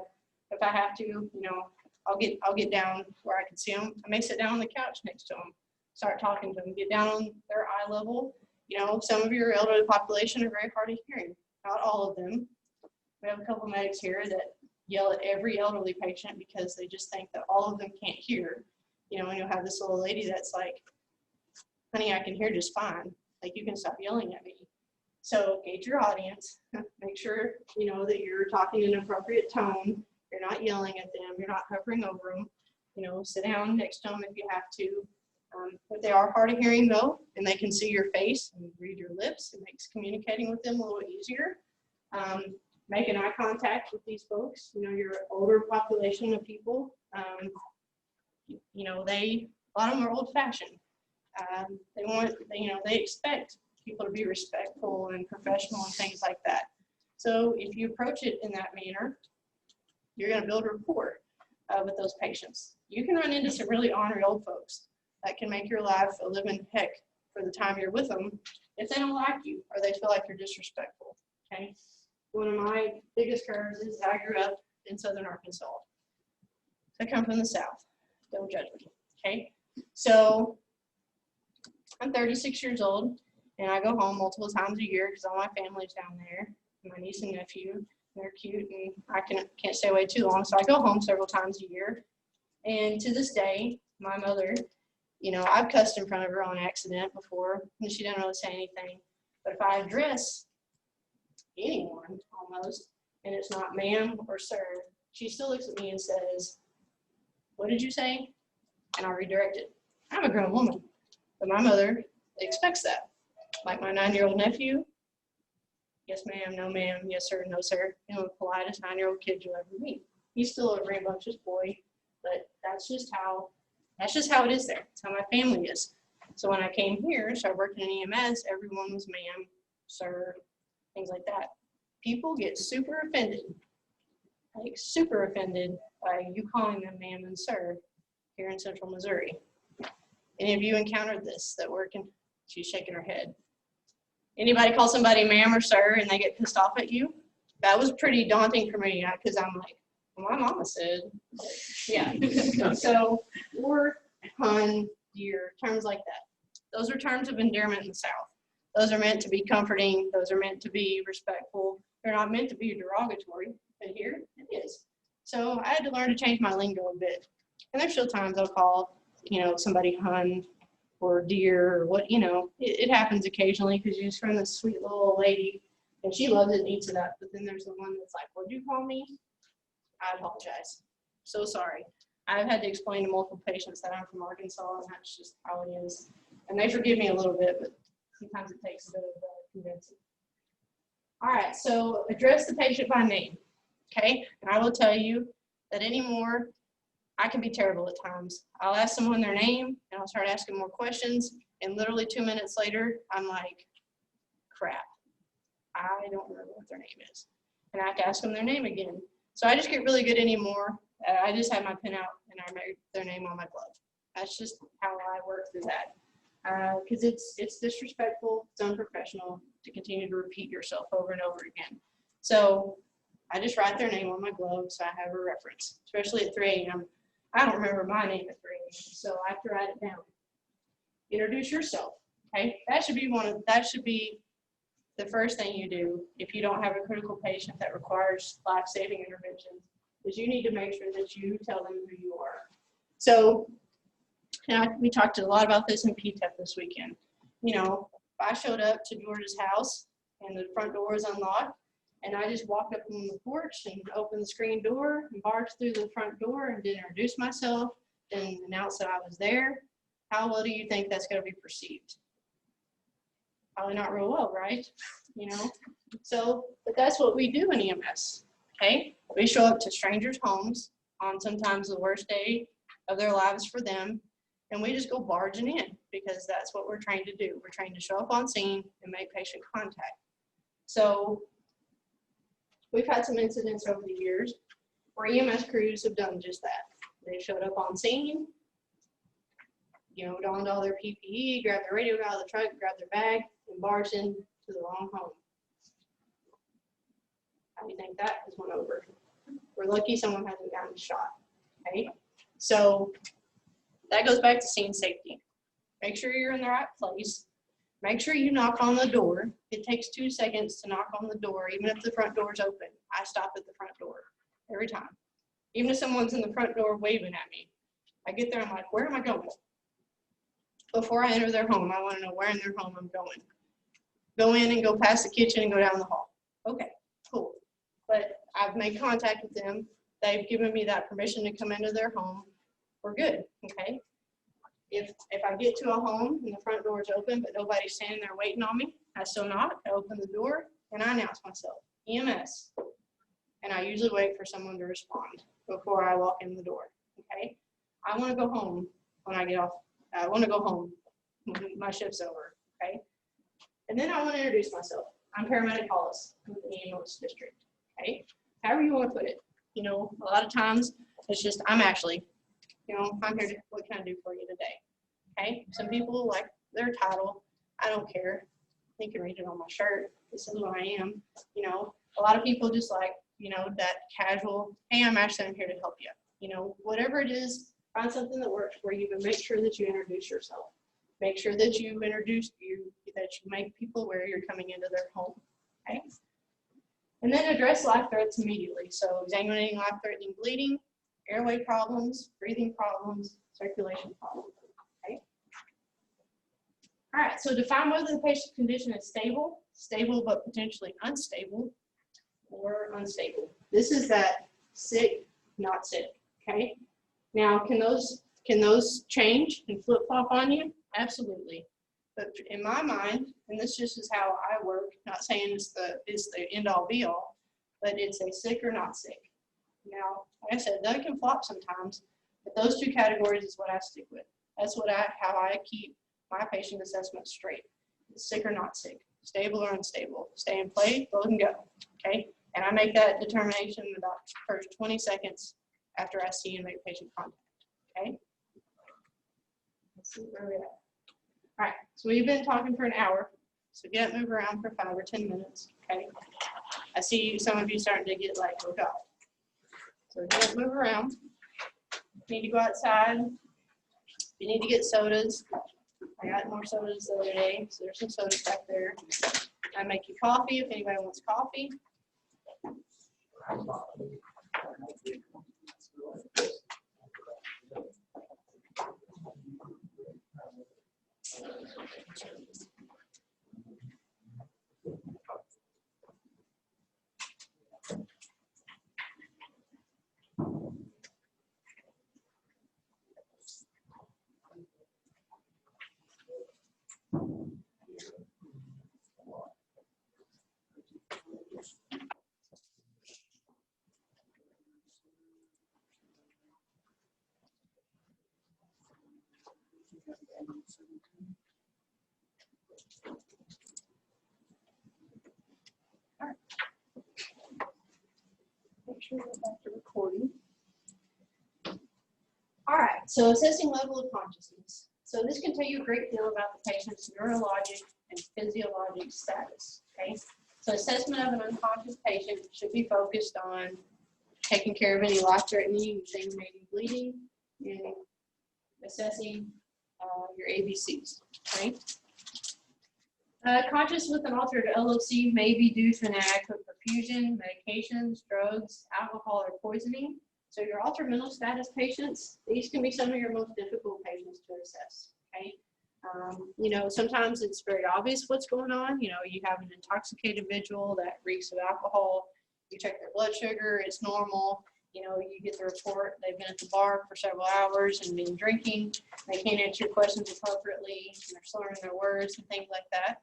If I have to, you know, I'll get down where I can see them. I may sit down on the couch next to them, start talking to them, get down on their eye level. You know, some of your elderly population are very hard of hearing. Not all of them. We have a couple medics here that yell at every elderly patient because they just think that all of them can't hear. You know, and you'll have this little lady that's like, honey, I can hear just fine. Like, you can stop yelling at me. So gauge your audience. Make sure, you know, that you're talking in an appropriate tone. You're not yelling at them. You're not hovering over them. You know, sit down next to them if you have to. If they are hard of hearing, though, and they can see your face and read your lips, it makes communicating with them a little easier. Making eye contact with these folks, you know, your older population of people, you know, a lot of them are old-fashioned. They expect people to be respectful and professional and things like that. So if you approach it in that manner, you're going to build rapport with those patients. You can run into some really ornery old folks that can make your life a living heck for the time you're with them if they don't like you or they feel like you're disrespectful, okay? One of my biggest curves is I grew up in Southern Arkansas. I come from the South. Don't judge me, okay? So I'm 36 years old, and I go home multiple times a year because all my family's down there. My niece and nephew, they're cute, and I can't stay away too long, so I go home several times a year. And to this day, my mother, you know, I've cussed in front of her on accident before, and she didn't really say anything. But if I address anyone almost, and it's not ma'am or sir, she still looks at me and says, what did you say? And I'll redirect it. I'm a grown woman, but my mother expects that. Like my 9-year-old nephew, yes ma'am, no ma'am, yes sir, no sir. You know, the politest 9-year-old kid you'll ever meet. He's still a rambunctious boy, but that's just how it is there. That's how my family is. So when I came here, started working in EMS, everyone was ma'am, sir, things like that. people get super offended, like super offended by you calling them ma'am and sir here in Central Missouri. Any of you encountered this that work in? She's shaking her head. Anybody call somebody ma'am or sir and they get pissed off at you? That was pretty daunting for me because I'm like, well, my mama said, yeah. So, or hun, dear, terms like that. Those are terms of endearment in the South. Those are meant to be comforting. Those are meant to be respectful. They're not meant to be derogatory, but here it is. So I had to learn to change my lingo a bit. And there's still times I'll call, somebody hun or dear or what, it happens occasionally because you're just from this sweet little old lady and she loves it and eats it up. But then there's the one that's like, what'd you call me? I apologize. So sorry. I've had to explain to multiple patients that I'm from Arkansas and that's just how it is. And they forgive me a little bit, but sometimes it takes a bit of convincing. All right, so address the patient by name, okay? And I will tell you that anymore, I can be terrible at times. I'll ask someone their name and I'll start asking more questions and literally 2 minutes later, I'm like, crap, I don't remember what their name is. And I have to ask them their name again. So I just get really good anymore. I just have my pen out and I write their name on my glove. That's just how I work through that. Because it's disrespectful, it's unprofessional to continue to repeat yourself over and over again. So I just write their name on my glove so I have a reference, especially at 3 a.m. I don't remember my name at 3 a.m., so I have to write it down. Introduce yourself, okay? That should be the first thing you do if you don't have a critical patient that requires life-saving intervention, is you need to make sure that you tell them who you are. So, we talked a lot about this in PTEP this weekend. If I showed up to George's house and the front door was unlocked, and I just walked up on the porch and opened the screen door and barged through the front door and didn't introduce myself and announce that I was there, how well do you think that's going to be perceived? Probably not real well, right? So, but that's what we do in EMS, okay? We show up to strangers' homes on sometimes the worst day of their lives for them, and we just go barging in because that's what we're trained to do. We're trained to show up on scene and make patient contact. So we've had some incidents over the years where EMS crews have done just that. They showed up on scene, donned all their PPE, grabbed their radio out of the truck, grabbed their bag, and barged into the wrong home. How do you think that has went over? We're lucky someone hasn't gotten shot, okay? So that goes back to scene safety. Make sure you're in the right place. Make sure you knock on the door. It takes 2 seconds to knock on the door, even if the front door is open. I stop at the front door every time. Even if someone's in the front door waving at me, I get there, I'm like, where am I going? Before I enter their home, I want to know where in their home I'm going. Go in and go past the kitchen and go down the hall. Okay, cool. But I've made contact with them. They've given me that permission to come into their home. We're good, okay? If I get to a home and the front door is open, but nobody's standing there waiting on me, I still knock, I open the door, and I announce myself, EMS. And I usually wait for someone to respond before I walk in the door, okay? I want to go home when I get off. I want to go home when my shift's over, okay? And then I want to introduce myself. I'm Paramedic Hollis with the ambulance district, okay? However you want to put it. A lot of times it's just, I'm actually, I'm here to, what can I do for you today? Okay, some people like their title. I don't care. You can read it on my shirt. This is what I am. A lot of people just like, that casual, hey, I'm Ashley, I'm here to help you. Whatever it is, find something that works for you, but make sure that you introduce yourself. Make sure that you that you make people aware you're coming into their home, okay? And then address life threats immediately. So examining life-threatening bleeding, airway problems, breathing problems, circulation problems, okay? All right, so define whether the patient's condition is stable but potentially unstable, or unstable. This is that sick, not sick, okay? Now, can those change and flip-flop on you? Absolutely. But in my mind, and this just is how I work, not saying it's the end-all be-all, but it's a sick or not sick. Now, like I said, that can flop sometimes, but those 2 categories is what I stick with. That's how I keep my patient assessment straight. Sick or not sick, stable or unstable, stay and play, go and go. okay? And I make that determination in about the first 20 seconds after I see and make patient contact, okay? Let's see where we're at. All right, so we've been talking for an hour, so get up, move around for 5 or 10 minutes, okay? I see some of you starting to get like, oh God. So get up, move around. If you need to go outside, if you need to get sodas, I got more sodas the other day, so there's some sodas back there. I make you coffee if anybody wants coffee. Make sure we're back to recording. All right, so assessing level of consciousness. So this can tell you a great deal about the patient's neurologic and physiologic status, okay? So assessment of an unconscious patient should be focused on taking care of any life-threatening things, maybe bleeding, and assessing your ABCs, okay? Conscious with an altered LOC may be due to inadequate perfusion, medications, drugs, alcohol, or poisoning. So your altered mental status patients, these can be some of your most difficult patients to assess, okay? You know, sometimes it's very obvious what's going on. You know, you have an intoxicated individual that reeks of alcohol. You check their blood sugar, it's normal. You know, you get the report, they've been at the bar for several hours and been drinking. They can't answer your questions appropriately, and they're slurring their words and things like that.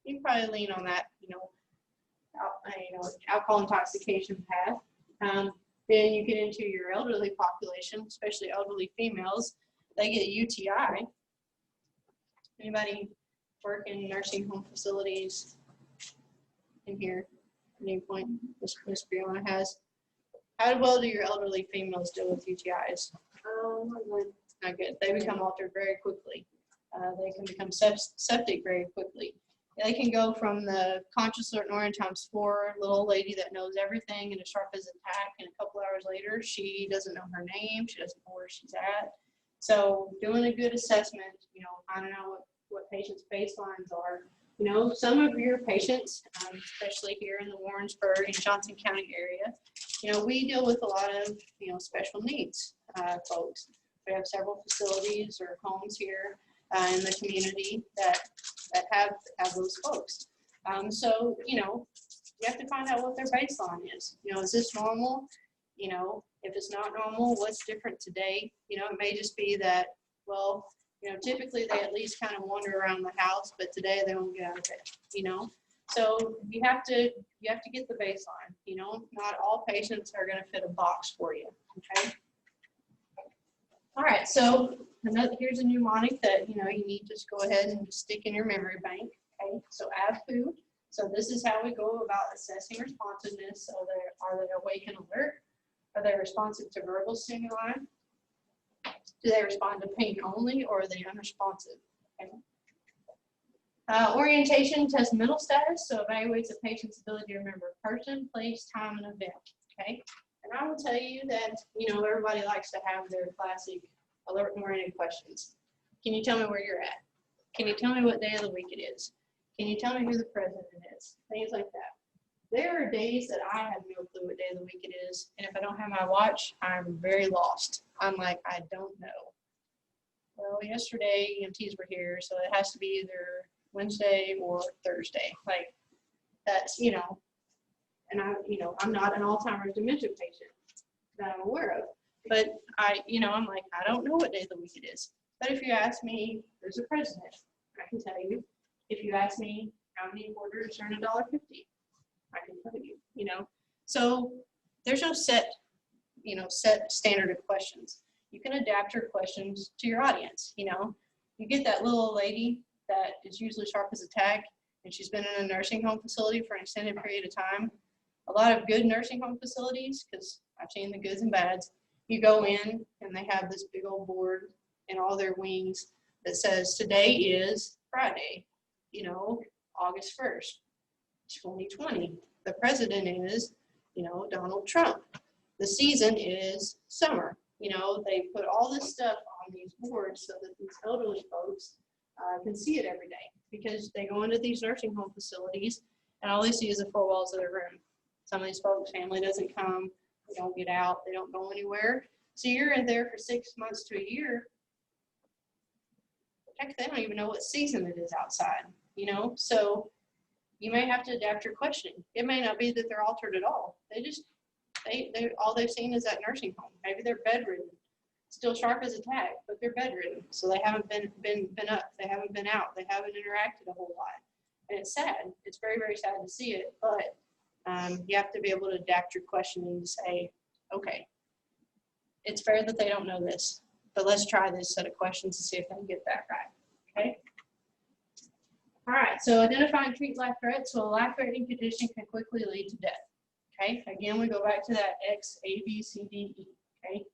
You can probably lean on that, you know, alcohol intoxication path. Then you get into your elderly population, especially elderly females. They get UTI. Anybody work in nursing home facilities in here? At any point, Miss Brianna has. How well do your elderly females deal with UTIs? Not good. They become altered very quickly. They can become septic very quickly. They can go from the conscious alert Norton times 4 little lady that knows everything and as sharp as a tack, and a couple hours later she doesn't know her name, she doesn't know where she's at. So doing a good assessment, you know, finding out what patients' baselines are. You know, some of your patients, especially here in the Warrensburg and Johnson County area, you know, we deal with a lot of, you know, special needs folks. We have several facilities or homes here in the community that have those folks. So, you know, you have to find out what their baseline is. You know, is this normal? You know, if it's not normal, what's different today? You know, it may just be that, well, you know, typically they at least kind of wander around the house, but today they won't get out of bed, you know? So you have to get the baseline, you know? Not all patients are gonna fit a box for you, okay? All right, so here's a mnemonic that, you know, you need to just go ahead and stick in your memory bank, okay? So AVFU. So this is how we go about assessing responsiveness. So are they awake and alert? Are they responsive to verbal stimuli? Do they respond to pain only, or are they unresponsive? Okay. Orientation tests mental status, so evaluates a patient's ability to remember person, place, time, and event. Okay. And I will tell you that, you know, everybody likes to have their classic alert and oriented questions. Can you tell me where you're at? Can you tell me what day of the week it is? Can you tell me who the president is? Things like that. There are days that I have no clue what day of the week it is, and if I don't have my watch, I'm very lost. I'm like, I don't know. Well, yesterday EMTs were here, so it has to be either Wednesday or Thursday. Like, that's, you know, and I'm not an Alzheimer's dementia patient that I'm aware of, but I'm like, I don't know what day of the week it is. But if you ask me, there's a president, I can tell you. If you ask me how many orders earn $1.50, I can tell you, you know. So there's no set standard of questions. You can adapt your questions to your audience, you know. You get that little lady that is usually sharp as a tack, and she's been in a nursing home facility for an extended period of time. A lot of good nursing home facilities, because I've seen the goods and bads, you go in and they have this big old board in all their wings that says today is Friday, you know, August 1st, 2020. The president is, you know, Donald Trump. The season is summer. You know, they put all this stuff on these boards so that these elderly folks can see it every day, because they go into these nursing home facilities and all they see is the four walls of their room. Some of these folks, family doesn't come, they don't get out, they don't go anywhere. So you're in there for 6 months to a year. Heck, they don't even know what season it is outside, you know? So you may have to adapt your questioning. It may not be that they're altered at all. They all they've seen is that nursing home. Maybe they're bedridden, still sharp as a tack, but they're bedridden. So they haven't been up, they haven't been out, they haven't interacted a whole lot. And it's sad. It's very, very sad to see it, but you have to be able to adapt your questioning to say, okay, it's fair that they don't know this, but let's try this set of questions to see if they can get that right, okay? All right, so identify and treat life threats. So a life-threatening condition can quickly lead to death, okay? Again, we go back to that X, A, B, C, D, E, okay?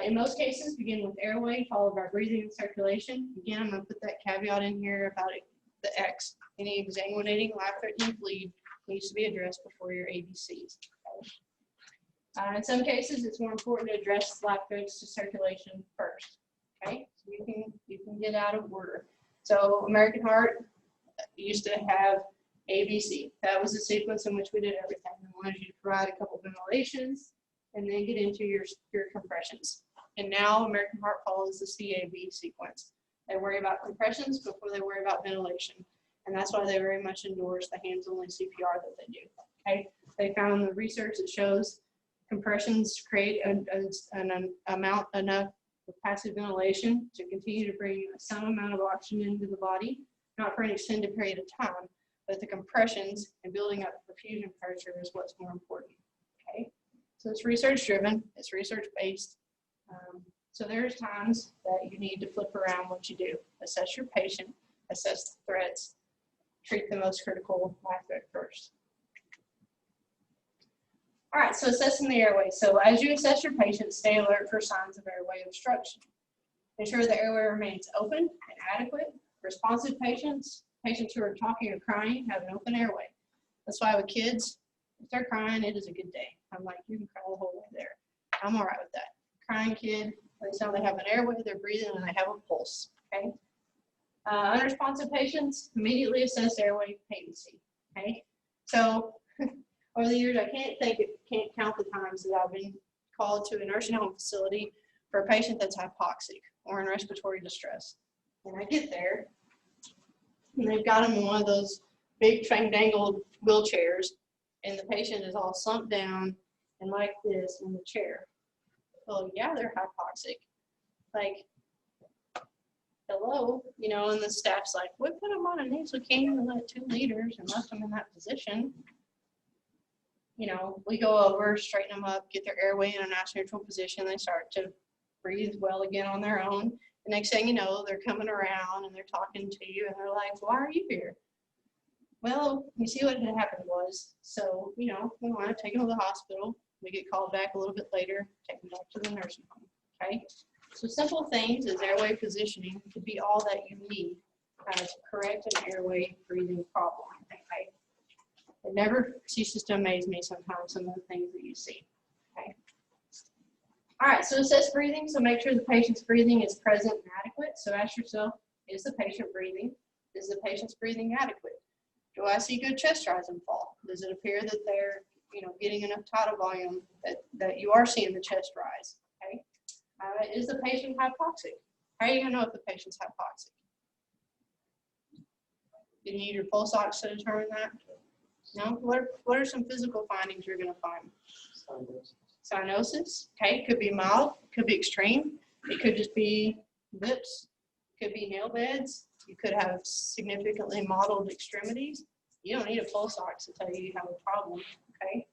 In most cases, begin with airway, followed by breathing and circulation. Again, I'm gonna put that caveat in here about it, the X. Any exsanguinating, life-threatening bleed needs to be addressed before your ABCs. Okay? In some cases, it's more important to address life threats to circulation first. Okay, so you can get out of order. So American Heart used to have ABC. That was the sequence in which we did everything. We wanted you to provide a couple ventilations and then get into your compressions. And now American Heart follows the CAB sequence. They worry about compressions before they worry about ventilation. And that's why they very much endorse the hands-only CPR that they do. Okay, they found the research that shows compressions create an amount enough of passive ventilation to continue to bring some amount of oxygen into the body, not for an extended period of time, but the compressions and building up perfusion pressure is what's more important. Okay, so it's research-driven, it's research-based. So there's times that you need to flip around what you do. Assess your patient, assess the threats, treat the most critical life threat first. All right, so assessing the airway. So as you assess your patient, stay alert for signs of airway obstruction. Ensure the airway remains open and adequate. Responsive patients, patients who are talking or crying, have an open airway. That's why with kids, if they're crying, it is a good day. I'm like, you can cry the whole way there. I'm all right with that. Crying kid, they know they have an airway, they're breathing, and they have a pulse, okay? Unresponsive patients, immediately assess airway patency, okay? So over the years, I can't count the times that I've been called to a nursing home facility for a patient that's hypoxic or in respiratory distress. And I get there, and they've got them in one of those big fandangled wheelchairs, and the patient is all sunk down and like this in the chair. Well, yeah, they're hypoxic. Like, hello, you know, and the staff's like, we put them on a nasal cannula at 2 liters and left them in that position. You know, we go over, straighten them up, get their airway in a nice neutral position. They start to breathe well again on their own. The next thing you know, they're coming around and they're talking to you and they're like, why are you here? Well, you see what had happened was, so, you know, we want to take them to the hospital. We get called back a little bit later, take them back to the nursing home, okay? So simple things as airway positioning could be all that you need to correct an airway breathing problem, okay? It never ceases to amaze me sometimes some of the things that you see, okay? All right, so assess breathing. So make sure the patient's breathing is present and adequate. So ask yourself, is the patient breathing? Is the patient's breathing adequate? Do I see good chest rise and fall? Does it appear that they're, you know, getting enough tidal volume that you are seeing the chest rise, okay? Is the patient hypoxic? How are you gonna know if the patient's hypoxic? Do you need your pulse ox to determine that? No? What are some physical findings you're gonna find? Cyanosis, okay, could be mild, could be extreme. It could just be lips, could be nail beds. You could have significantly mottled extremities. You don't need a pulse ox to tell you you have a problem, okay?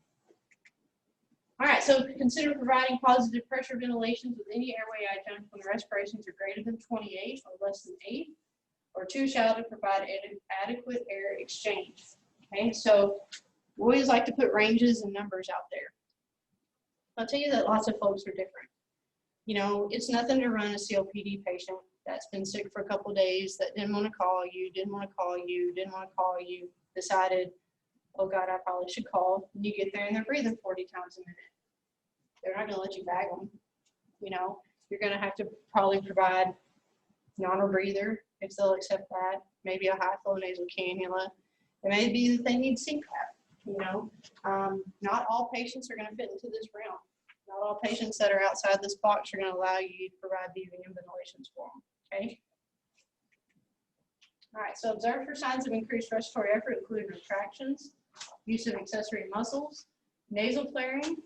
All right, so consider providing positive pressure ventilations with any airway adjunct when the respirations are greater than 28 or less than 8, or 2 shall to provide adequate air exchange. Okay, so We always like to put ranges and numbers out there. I'll tell you that lots of folks are different. You know, it's nothing to run a COPD patient that's been sick for a couple of days, that didn't want to call you, decided, oh God, I probably should call. And you get there and they're breathing 40 times a minute. They're not going to let you bag them. You know, you're going to have to probably provide non-breather if they'll accept that, maybe a high flow nasal cannula. It may be that they need CPAP. You know, not all patients are going to fit into this realm. Not all patients that are outside this box are going to allow you to provide breathing and ventilations for them. Okay. All right. So observe for signs of increased respiratory effort, including retractions, use of accessory muscles, nasal flaring,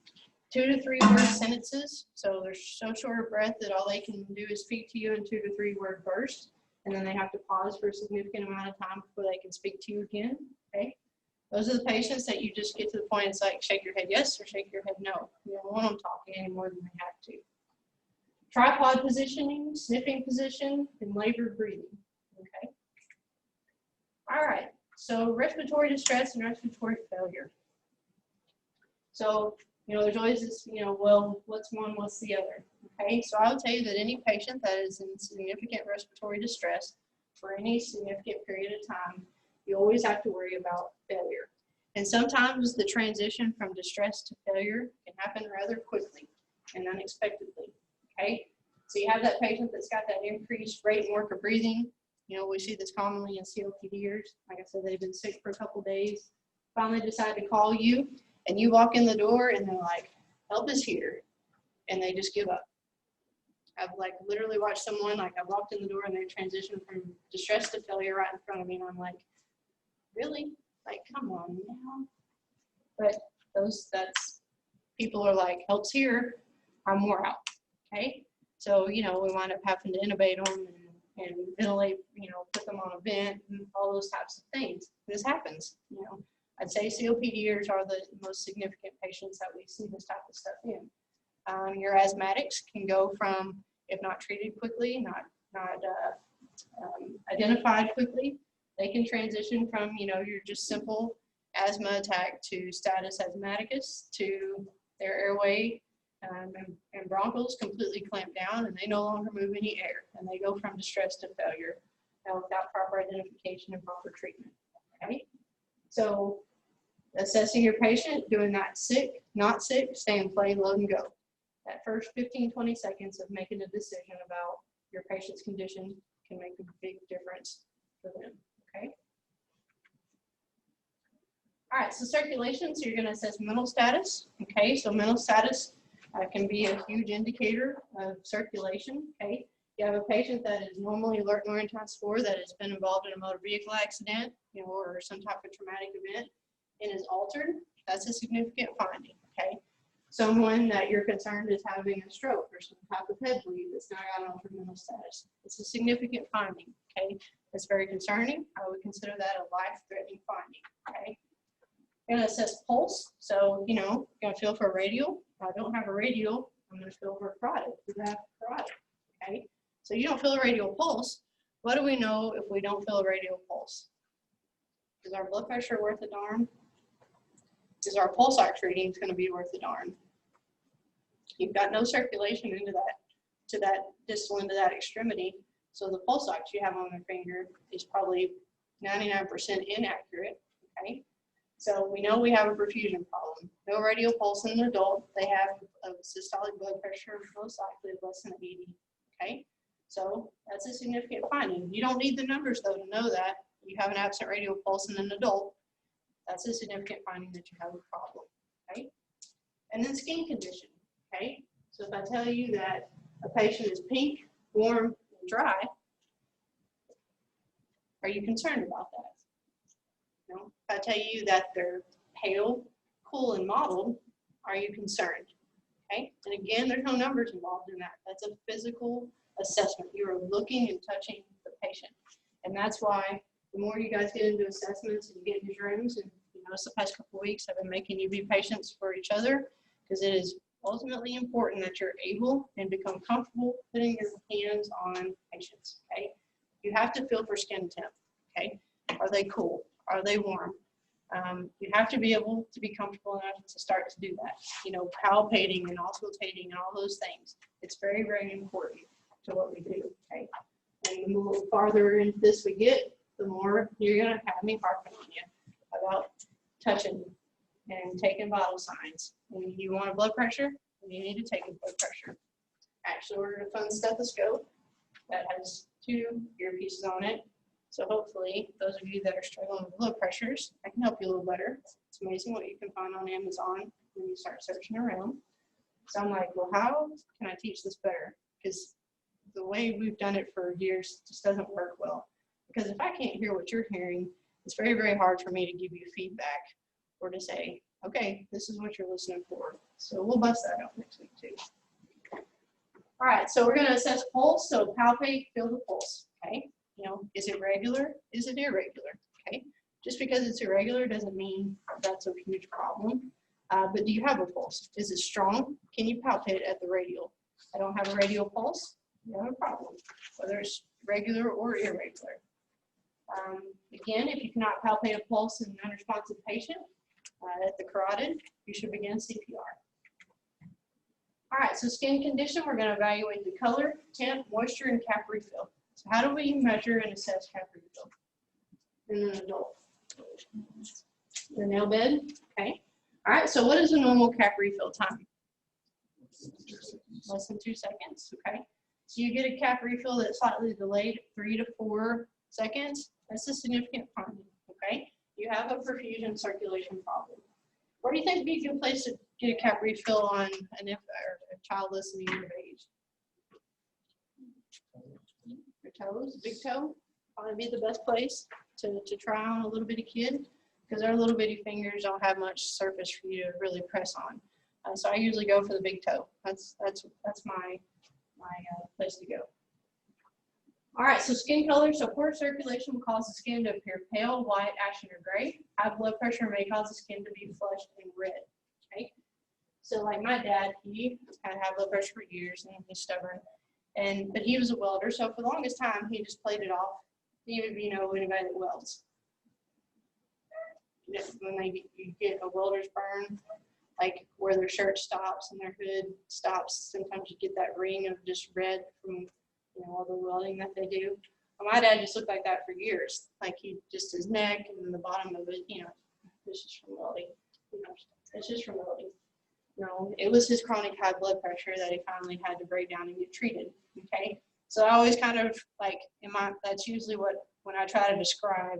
2 to 3 word sentences. So they're so short of breath that all they can do is speak to you in 2 to 3 word bursts, and then they have to pause for a significant amount of time before they can speak to you again. Okay. Those are the patients that you just get to the point, it's like shake your head yes or shake your head no. You don't want them talking any more than they have to. Tripod positioning, sniffing position, and labored breathing. Okay. All right. So respiratory distress and respiratory failure. So, you know, there's always this, you know, well, what's one, what's the other? Okay. So I will tell you that any patient that is in significant respiratory distress for any significant period of time, you always have to worry about failure. And sometimes the transition from distress to failure can happen rather quickly and unexpectedly. Okay. So you have that patient that's got that increased rate and work of breathing. You know, we see this commonly in COPDers. Like I said, they've been sick for a couple of days, finally decide to call you, and you walk in the door and they're like, help is here. And they just give up. I've like literally watched someone, like I walked in the door and they transitioned from distress to failure right in front of me. And I'm like, really? Like, come on now. But that's, people are like, help's here, I'm more out. Okay. So, you know, we wind up having to intubate them and ventilate, you know, put them on a vent and all those types of things. This happens, you know. I'd say COPDers are the most significant patients that we see this type of stuff in. Your asthmatics can go from, if not treated quickly, not identified quickly, they can transition from, you know, your just simple asthma attack to status asthmaticus, to their airway and bronchals completely clamp down and they no longer move any air, and they go from distress to failure without proper identification and proper treatment. Okay. So assessing your patient, doing that sick, not sick, stay in play, load and go. That first 15-20 seconds of making a decision about your patient's condition can make a big difference for them. Okay. All right, so circulation, so you're going to assess mental status. Okay, so mental status can be a huge indicator of circulation. Okay, you have a patient that is normally alert and orientation score that has been involved in a motor vehicle accident, you know, or some type of traumatic event and is altered. That's a significant finding. Okay, someone that you're concerned is having a stroke or some type of head bleed that's now got altered mental status. It's a significant finding. Okay, it's very concerning. I would consider that a life-threatening finding. Okay. You're going to assess pulse. So, you know, you're going to feel for a radial. If I don't have a radial, I'm going to feel for a carotid. Do I have a carotid? Okay. So you don't feel a radial pulse. What do we know if we don't feel a radial pulse? Is our blood pressure worth a darn? Is our pulse ox reading going to be worth a darn? You've got no circulation into that distal into that extremity. So the pulse ox you have on your finger is probably 99% inaccurate. Okay. So we know we have a perfusion problem. No radial pulse in an adult. They have a systolic blood pressure most likely of less than 80. Okay, so that's a significant finding. You don't need the numbers though to know that you have an absent radial pulse in an adult. That's a significant finding that you have a problem. Okay, and then skin condition. Okay, so if I tell you that a patient is pink, warm, and dry, are you concerned about that? No. If I tell you that they're pale, cool, and mottled, are you concerned? Okay, and again, there's no numbers involved in that. That's a physical assessment. You are looking and touching the patient, and that's why the more you guys get into assessments and you get in these rooms, and you notice the past couple of weeks I've been making you be patients for each other, because it is ultimately important that you're able and become comfortable putting your hands on patients. Okay, you have to feel for skin temp. Okay, are they cool? Are they warm? You have to be able to be comfortable enough to start to do that. You know, palpating and auscultating and all those things. It's very, very important to what we do, okay? And the more farther into this we get, the more you're gonna have me harping on you about touching and taking vital signs. When you want a blood pressure, you need to take a blood pressure. Actually ordered a fun stethoscope that has 2 earpieces on it. So hopefully, those of you that are struggling with blood pressures, I can help you a little better. It's amazing what you can find on Amazon when you start searching around. So I'm like, well, how can I teach this better? Because the way we've done it for years just doesn't work well. Because if I can't hear what you're hearing, it's very, very hard for me to give you feedback or to say, okay, this is what you're listening for. So we'll bust that out next week too. All right, so we're gonna assess pulse. So palpate, feel the pulse, okay? You know, is it regular? Is it irregular? Okay, just because it's irregular doesn't mean that's a huge problem. But do you have a pulse? Is it strong? Can you palpate it at the radial? I don't have a radial pulse. You have a problem, whether it's regular or irregular. Again, if you cannot palpate a pulse in an unresponsive patient at the carotid, you should begin CPR. All right, so skin condition, we're going to evaluate the color, temp, moisture, and cap refill. So how do we measure and assess cap refill in an adult? The nail bed, okay. All right, so what is a normal cap refill time? Less than 2 seconds, okay. So you get a cap refill that's slightly delayed, 3 to 4 seconds. That's a significant finding, okay. You have a perfusion circulation problem. Where do you think would be a good place to get a cap refill on an infant or a child listening of age? Your toes, big toe, probably be the best place to try on a little bitty kid, because our little bitty fingers don't have much surface for you to really press on. So I usually go for the big toe. That's my place to go. All right, so skin color. So poor circulation will cause the skin to appear pale, white, ashen, or gray. High blood pressure may cause the skin to be flushed and red. Okay. So like my dad, he had high blood pressure for years, and he's stubborn. But he was a welder, so for the longest time he just played it off. Even anybody that welds. When you get a welder's burn, like where their shirt stops and their hood stops, sometimes you get that ring of just red from all the welding that they do. Well, my dad just looked like that for years. Like his neck and the bottom of it, it's just from welding. It's just from welding. It was his chronic high blood pressure that he finally had to break down and get treated. Okay, so I always kind of like that's usually when I try to describe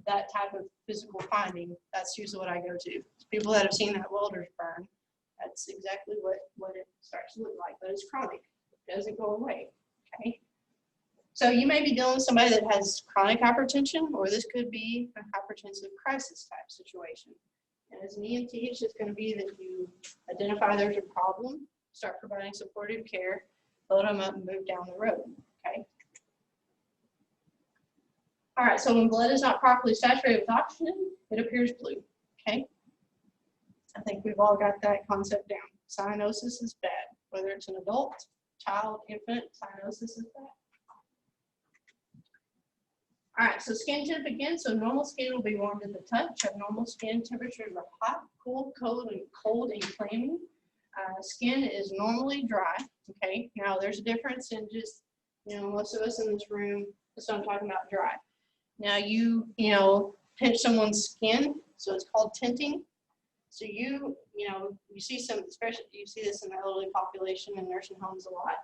that type of physical finding, that's usually what I go to. People that have seen that welder's burn, that's exactly what it starts to look like, but it's chronic. It doesn't go away. Okay, so you may be dealing with somebody that has chronic hypertension, or this could be a hypertensive crisis type situation. And as an EMT, it's just going to be that you identify there's a problem, start providing supportive care, load them up, and move down the road. Okay. All right, so when blood is not properly saturated with oxygen, it appears blue. Okay. I think we've all got that concept down. Cyanosis is bad, whether it's an adult, child, infant, cyanosis is bad. All right, so skin temp again. So normal skin will be warmed at the touch. Abnormal skin temperatures are hot, cool, cold, and clammy. Skin is normally dry. Okay, now there's a difference in just, most of us in this room, so I'm talking about dry. Now you pinch someone's skin, so it's called tinting. So you see especially you see this in the elderly population in nursing homes a lot.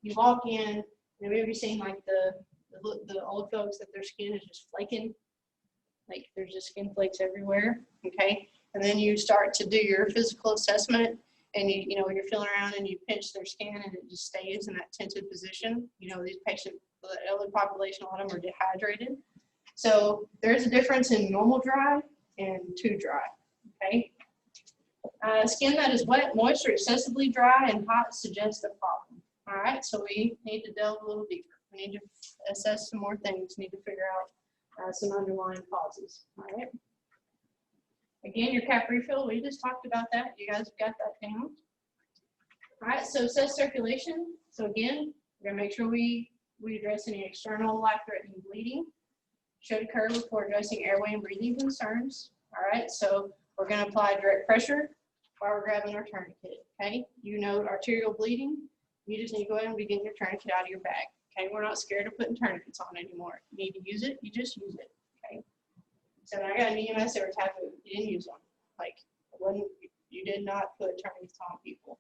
You walk in, have you ever seen like the old folks that their skin is just flaking? Like there's just skin flakes everywhere, okay? And then you start to do your physical assessment, and you're feeling around and you pinch their skin and it just stays in that tinted position. These patients, the elderly population, a lot of them are dehydrated. So there's a difference in normal dry and too dry, okay? Skin that is wet, moist, or excessively dry and hot suggests a problem. All right, so we need to delve a little deeper. We need to assess some more things, need to figure out some underlying causes. All right. Again, your cap refill, we just talked about that. You guys got that down. All right, so assess circulation. So again, we're gonna make sure we address any external life-threatening bleeding. Should occur before addressing airway and breathing concerns. All right, so we're going to apply direct pressure while we're grabbing our tourniquet. Okay, you note arterial bleeding. You just need to go ahead and be getting your tourniquet out of your bag. Okay, we're not scared of putting tourniquets on anymore. You need to use it, you just use it. Okay, so when I got an EMS, they were tapping, you didn't use one. Like, you did not put tourniquets on people.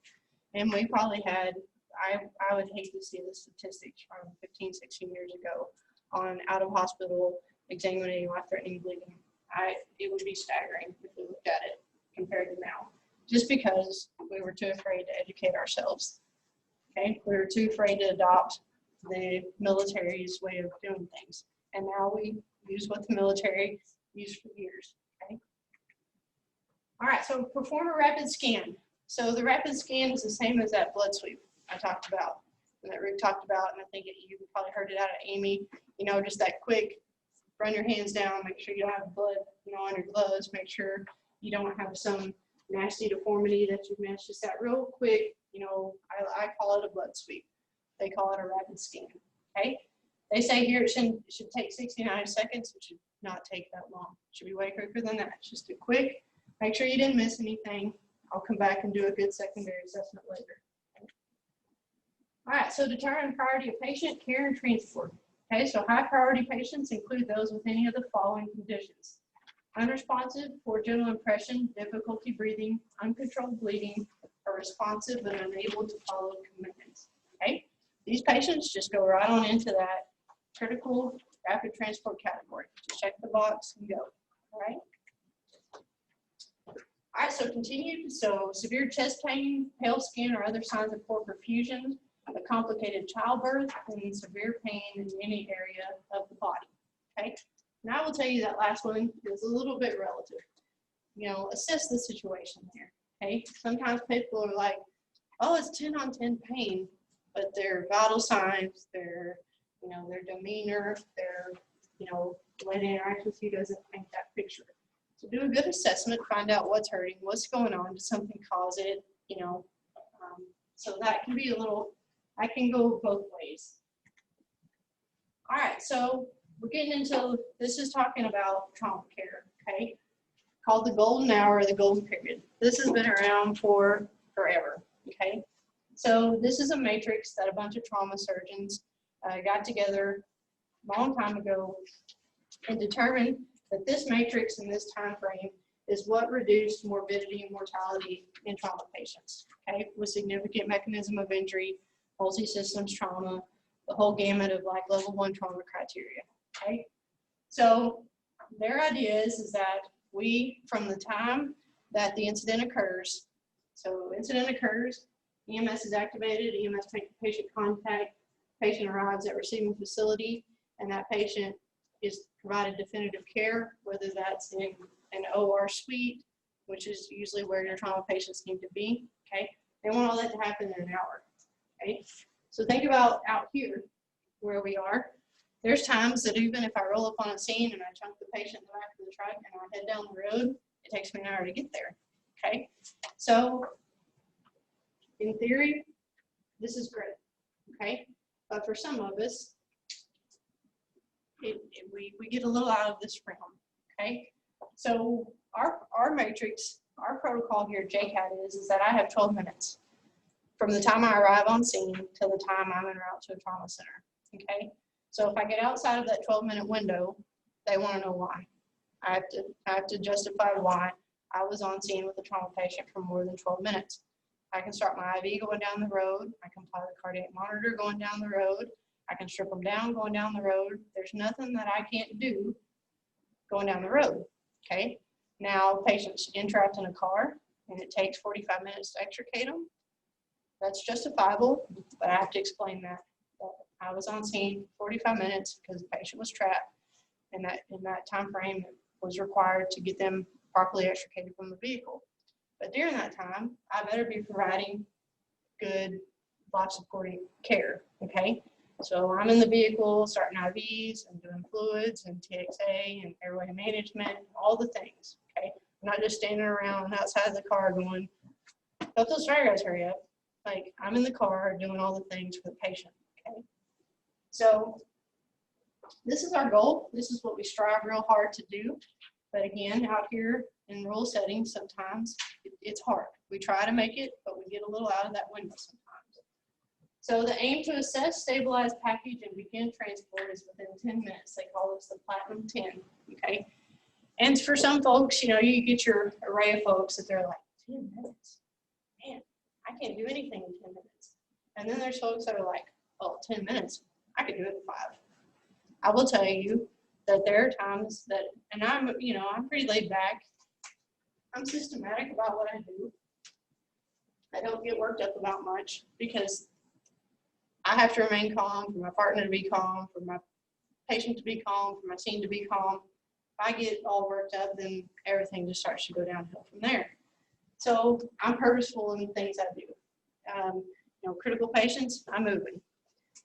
And we probably had, I would hate to see the statistics from 15, 16 years ago on out of hospital examining life-threatening bleeding. It would be staggering if we looked at it compared to now, just because we were too afraid to educate ourselves. Okay, we were too afraid to adopt the military's way of doing things, and now we use what the military used for years. Okay. All right, so perform a rapid scan. So the rapid scan is the same as that blood sweep I talked about, and that Rick talked about, and I think you probably heard it out of Amy. You know, just that quick, run your hands down, make sure you don't have blood, you know, on your gloves, make sure you don't have some nasty deformity that you've missed. Just that real quick, you know, I call it a blood sweep. They call it a rapid scan. Okay. They say here it should take 69 seconds. It should not take that long. It should be way quicker than that. It's just a quick. Make sure you didn't miss anything. I'll come back and do a good secondary assessment later. All right, so determine priority of patient, care, and transport. Okay, so high priority patients include those with any of the following conditions: unresponsive, poor general impression, difficulty breathing, uncontrolled bleeding, or responsive and unable to follow commitments. Okay, these patients just go right on into that critical rapid transport category. Just check the box and go. All right. All right, so continue. So severe chest pain, pale skin, or other signs of poor perfusion, a complicated childbirth, and severe pain in any area of the body. Okay, now I will tell you that last one is a little bit relative. You know, assess the situation here. Okay, sometimes people are like, oh, it's 10 on 10 pain, but their vital signs, their demeanor, their, the way they interact with you doesn't paint that picture. So do a good assessment, find out what's hurting, what's going on, does something cause it, so that can be I can go both ways. All right, so we're getting into, this is talking about trauma care, okay? Called the golden hour or the golden period. This has been around for forever, okay? So this is a matrix that a bunch of trauma surgeons got together a long time ago and determined that this matrix in this time frame is what reduced morbidity and mortality in trauma patients, okay? With significant mechanism of injury, multi-systems trauma, the whole gamut of like level 1 trauma criteria, okay? So their idea is that we, from the time that the incident occurs, so incident occurs, EMS is activated, EMS makes patient contact, patient arrives at receiving facility, and that patient is provided definitive care, whether that's in an OR suite, which is usually where your trauma patients need to be, okay? They want all that to happen in an hour, okay? So think about out here where we are. There's times that even if I roll up on a scene and I chunk the patient in the back of the truck and I head down the road, it takes me an hour to get there, okay? So in theory, this is great, okay? But for some of us, we get a little out of this realm, okay? So our matrix, our protocol here at JCAT is that I have 12 minutes from the time I arrive on scene till the time I'm en route to a trauma center, okay? So if I get outside of that 12-minute window, they want to know why. I have to justify why I was on scene with a trauma patient for more than 12 minutes. I can start my IV going down the road. I can apply the cardiac monitor going down the road. I can strip them down going down the road. There's nothing that I can't do going down the road, okay? Now, patients entrapped in a car and it takes 45 minutes to extricate them. That's justifiable, but I have to explain that. I was on scene 45 minutes because the patient was trapped, and in that time frame it was required to get them properly extricated from the vehicle. But during that time, I better be providing good life supporting care, okay? So I'm in the vehicle, starting IVs and doing fluids and TXA and airway management, all the things, okay? I'm not just standing around outside the car going, don't those fire guys hurry up. Like, I'm in the car doing all the things for the patient, okay? So this is our goal. This is what we strive real hard to do. But again, out here in rural settings, sometimes it's hard. We try to make it, but we get a little out of that window sometimes. So the aim to assess, stabilize, package, and begin transport is within 10 minutes. They call this the Platinum 10, okay? And for some folks, you know, you get your array of folks that they're like, 10 minutes? Man, I can't do anything in 10 minutes. And then there's folks that are like, oh, 10 minutes, I could do it in 5. I will tell you that there are times that, and I'm pretty laid back. I'm systematic about what I do. I don't get worked up about much because I have to remain calm, for my partner to be calm, for my patient to be calm, for my team to be calm. If I get all worked up, then everything just starts to go downhill from there. So I'm purposeful in the things I do. Critical patients, I'm moving.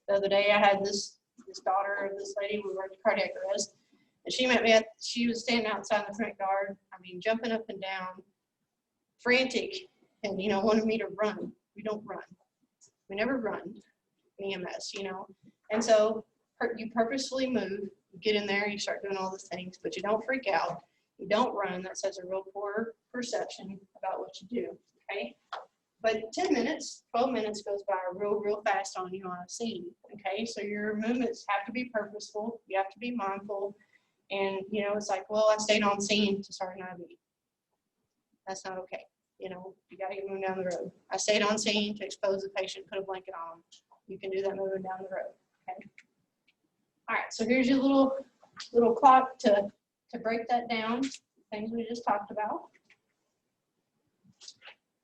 The other day I had this daughter of this lady, we worked cardiac arrest, and she met me she was standing outside the front yard, jumping up and down, frantic, and, wanted me to run. We don't run. We never run. EMS, and so you purposefully move, you get in there, you start doing all the things, but you don't freak out, you don't run. That says a real poor perception about what you do, okay? But 10 minutes, 12 minutes goes by real fast on you on a scene, okay? So your movements have to be purposeful, you have to be mindful, and, it's like, well, I stayed on scene to start an IV. That's not okay. You got to get moving down the road. I stayed on scene to expose the patient, put a blanket on them. You can do that moving down the road, okay? All right, so here's your little clock to break that down, things we just talked about.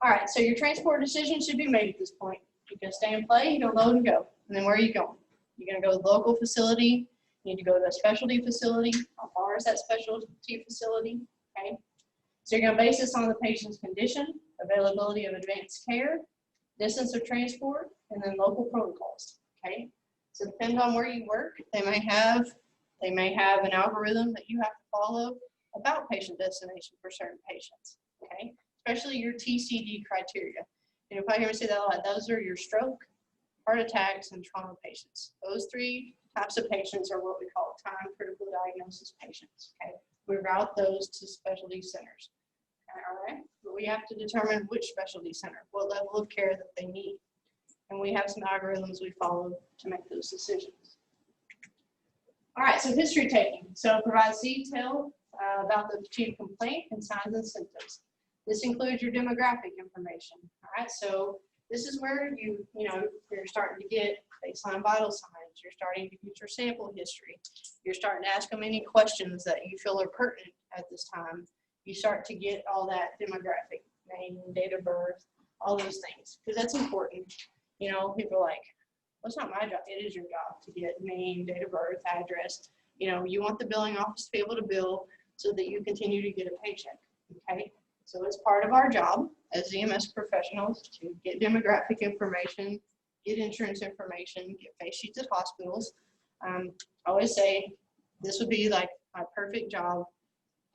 All right, so your transport decision should be made at this point. You're gonna stay and play, you're gonna load and go. And then where are you going? You're gonna go to the local facility, you need to go to a specialty facility. How far is that specialty facility, okay? So you're gonna base this on the patient's condition, availability of advanced care, distance of transport, and then local protocols, okay? So depending on where you work, they may have an algorithm that you have to follow about patient destination for certain patients, okay? Especially your TCD criteria. And if I hear me say that a lot, those are your stroke, heart attacks, and trauma patients. Those 3 types of patients are what we call time critical diagnosis patients, okay? We route those to specialty centers. All right, but we have to determine which specialty center, what level of care that they need. And we have some algorithms we follow to make those decisions. All right, so history taking. So it provides detail about the chief complaint and signs and symptoms. This includes your demographic information. All right, so this is where you're starting to get baseline vital signs. You're starting to get your sample history. You're starting to ask them any questions that you feel are pertinent at this time. You start to get all that demographic, name, date of birth, all those things, because that's important. People are like, well, it's not my job. It is your job to get name, date of birth, address. You want the billing office to be able to bill so that you continue to get a paycheck, okay? So it's part of our job as EMS professionals to get demographic information, get insurance information, get face sheets at hospitals. I always say this would be like my perfect job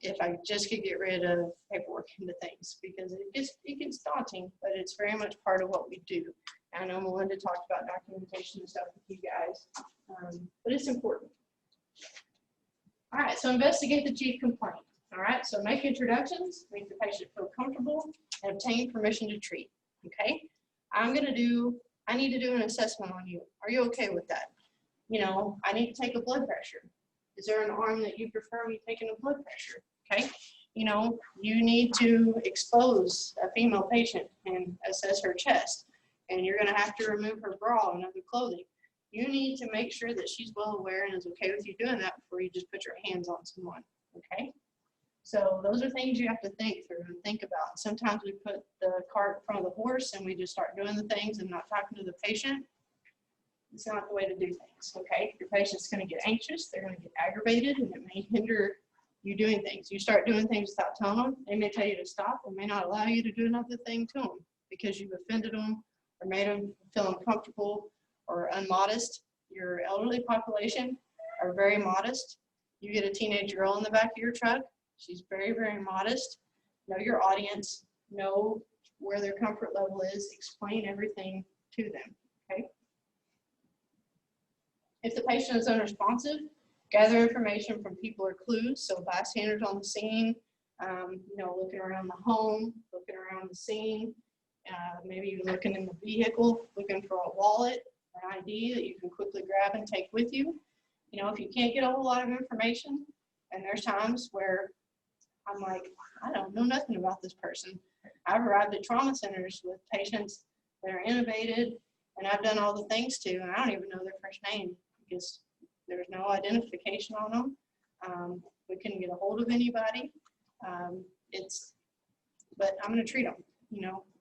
if I just could get rid of paperwork into things, because it gets daunting, but it's very much part of what we do. I know Melinda talked about documentation and stuff with you guys, but it's important. All right, so investigate the chief complaint. All right, so make introductions, make the patient feel comfortable, and obtain permission to treat, okay? I need to do an assessment on you. Are you okay with that? I need to take a blood pressure. Is there an arm that you prefer me taking a blood pressure, okay? You need to expose a female patient and assess her chest, and you're gonna have to remove her bra and other clothing. You need to make sure that she's well aware and is okay with you doing that before you just put your hands on someone, okay? So those are things you have to think through and think about. Sometimes we put the cart in front of the horse and we just start doing the things and not talking to the patient. It's not the way to do things, okay? Your patient's gonna get anxious, they're gonna get aggravated, and it may hinder you doing things. You start doing things without telling them, they may tell you to stop, or may not allow you to do another thing to them because you've offended them or made them feel uncomfortable or unmodest. Your elderly population are very modest. You get a teenage girl in the back of your truck, she's very, very modest. Know your audience, know where their comfort level is, explain everything to them, okay? If the patient is unresponsive, Gather information from people or clues, so bystanders on the scene, looking around the home, looking around the scene, maybe even looking in the vehicle, looking for a wallet, an ID that you can quickly grab and take with you. If you can't get a whole lot of information, and there's times where I'm like, I don't know nothing about this person. I've arrived at trauma centers with patients that are intubated, and I've done all the things to, and I don't even know their first name because there's no identification on them. We couldn't get a hold of anybody. But I'm going to treat them,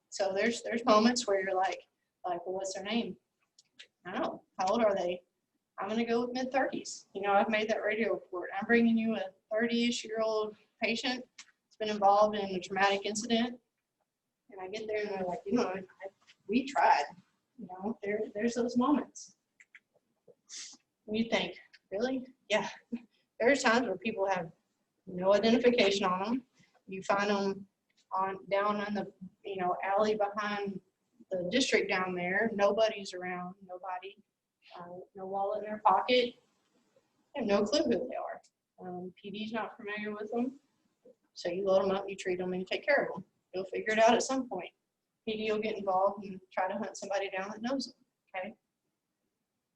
So there's moments where you're like, well, what's their name? I don't know. How old are they? I'm going to go with mid-30s. I've made that radio report. I'm bringing you a 30-ish-year-old patient that's been involved in a traumatic incident. And I get there and they're like, we tried. There's those moments. And you think, really? Yeah. There's times where people have no identification on them. You find them down in the alley behind the district down there. Nobody's around. Nobody. No wallet in their pocket. They have no clue who they are. PD's not familiar with them. So you load them up, you treat them, and you take care of them. You'll figure it out at some point. PD will get involved and try to hunt somebody down that knows them. Okay.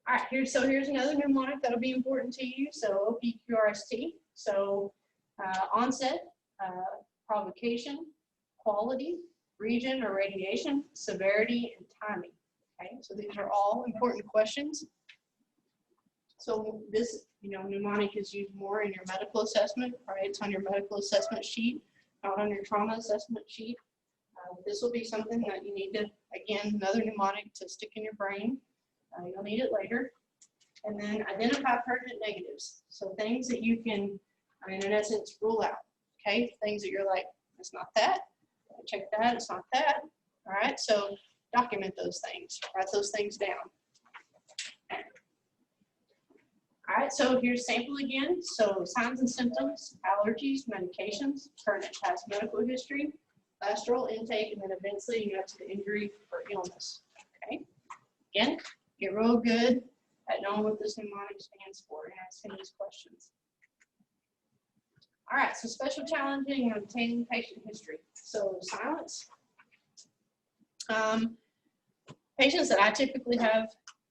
All right. Here's another mnemonic that'll be important to you. So OPQRST. So onset, provocation, quality, region or radiation, severity, and timing. Okay. So these are all important questions. So this, mnemonic is used more in your medical assessment, right? It's on your medical assessment sheet, not on your trauma assessment sheet. This will be something that you need to, again, another mnemonic to stick in your brain. You'll need it later. And then identify pertinent negatives. So things that you can, in essence, rule out. Okay, things that you're like, it's not that. Check that, it's not that. All right, so document those things. Write those things down. All right, so here's sample again. So signs and symptoms, allergies, medications, current past medical history, last oral intake, and then events leading up to the injury or illness. Okay, again, get real good at knowing what this mnemonic stands for and asking these questions. All right, so special challenging and obtaining patient history. So silence. Patients that I typically have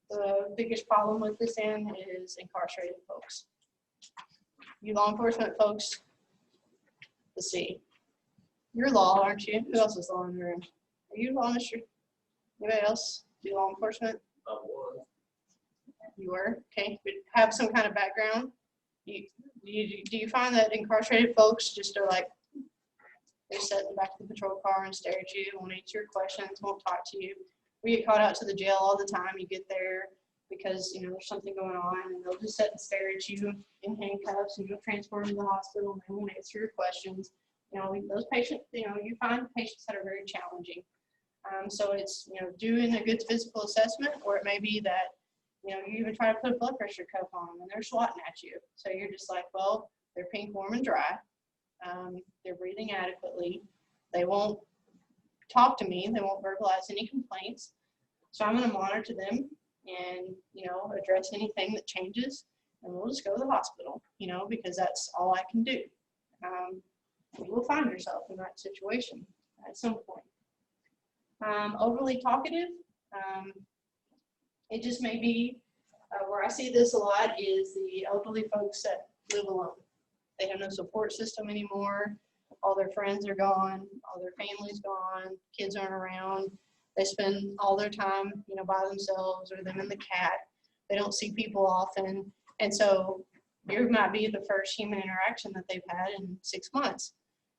the biggest problem with this in is incarcerated folks. You law enforcement folks, let's see. You're law, aren't you? Who else is law in the room? Are you law, Mr.? Anybody else do law enforcement? I was. You were? Okay. Have some kind of background. Do you find that incarcerated folks just are like, they sit in the back of the patrol car and stare at you, won't answer your questions, won't talk to you? We get caught out to the jail all the time. You get there because there's something going on, and they'll just sit and stare at you in handcuffs, and you'll transport them to the hospital, and they won't answer your questions. Those patients, you find patients that are very challenging. So it's doing a good physical assessment, or it may be that you even try to put a blood pressure cuff on them, and they're swatting at you. So you're just like, well, they're pink, warm, and dry. They're breathing adequately. They won't talk to me. They won't verbalize any complaints. So I'm going to monitor them and, address anything that changes. And we'll just go to the hospital, because that's all I can do. You will find yourself in that situation at some point. Overly talkative. It just may be where I see this a lot is the elderly folks that live alone. They have no support system anymore. All their friends are gone. All their family's gone. Kids aren't around. They spend all their time, by themselves, or them and the cat. They don't see people often. And so you might be the first human interaction that they've had in 6 months.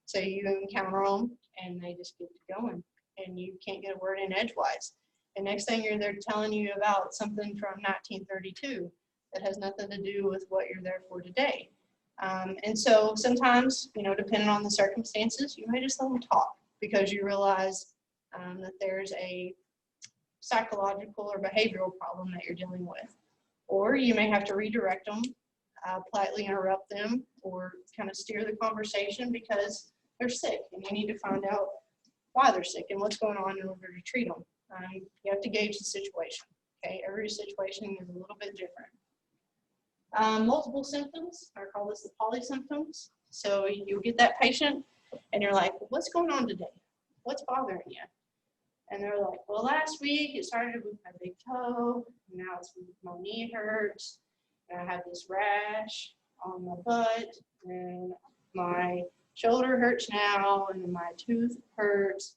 So you encounter them and they just get to going, and you can't get a word in edgewise. And next thing they're telling you about something from 1932 that has nothing to do with what you're there for today. And so sometimes, depending on the circumstances, you may just let them talk because you realize that there's a psychological or behavioral problem that you're dealing with. Or you may have to redirect them, politely interrupt them, or kind of steer the conversation because they're sick and you need to find out why they're sick and what's going on in order to treat them. You have to gauge the situation. Okay, every situation is a little bit different. Multiple symptoms, I call this the polysymptoms. So you get that patient and you're like, well, what's going on today? What's bothering you? And they're like, well, last week it started with my big toe, and now it's my knee hurts, and I have this rash on my butt, and my shoulder hurts now, and my tooth hurts,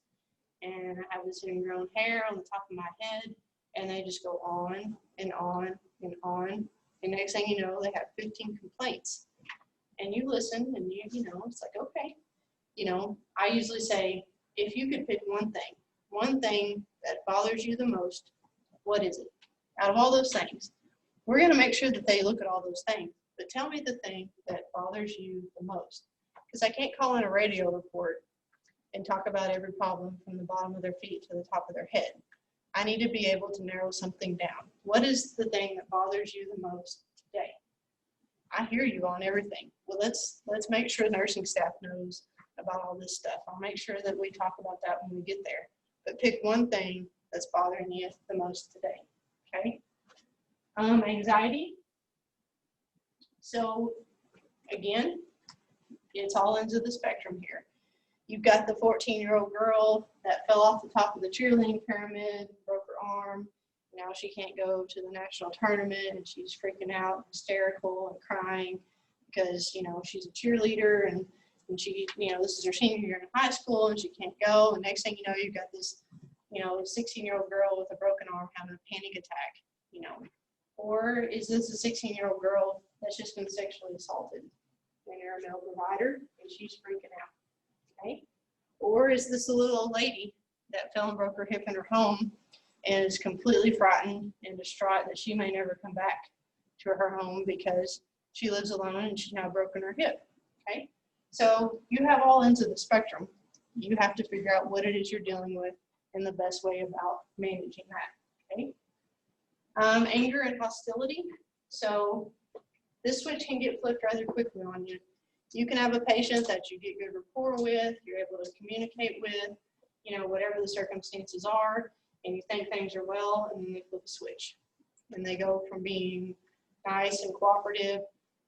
and I have this ingrown hair on the top of my head, and they just go on and on and on. And next thing you know, they have 15 complaints. And you listen, and you know, it's like, okay. You know, I usually say, if you could pick one thing that bothers you the most, what is it? Out of all those things, we're going to make sure that they look at all those things. But tell me the thing that bothers you the most. Because I can't call in a radio report and talk about every problem from the bottom of their feet to the top of their head. I need to be able to narrow something down. What is the thing that bothers you the most today? I hear you on everything. Well, let's make sure nursing staff knows about all this stuff. I'll make sure that we talk about that when we get there. But pick one thing that's bothering you the most today, okay? Anxiety. So again, it's all ends of the spectrum here. You've got the 14-year-old girl that fell off the top of the cheerleading pyramid, broke her arm. Now she can't go to the national tournament, and she's freaking out, hysterical, and crying because, you know, she's a cheerleader, and she, you know, this is her senior year in high school, and she can't go. And next thing you know, you've got this, you know, 16-year-old girl with a broken arm having a panic attack, you know. Or is this a 16-year-old girl that's just been sexually assaulted, and you're a male provider, and she's freaking out, okay? Or is this a little old lady that fell and broke her hip in her home and is completely frightened and distraught that she may never come back to her home because she lives alone and she's now broken her hip, okay? So you have all ends of the spectrum. You have to figure out what it is you're dealing with and the best way about managing that, okay? Anger and hostility. So this switch can get flipped rather quickly on you. You can have a patient that you get good rapport with, you're able to communicate with, you know, whatever the circumstances are, and you think things are well, and then they flip a switch. And they go from being nice and cooperative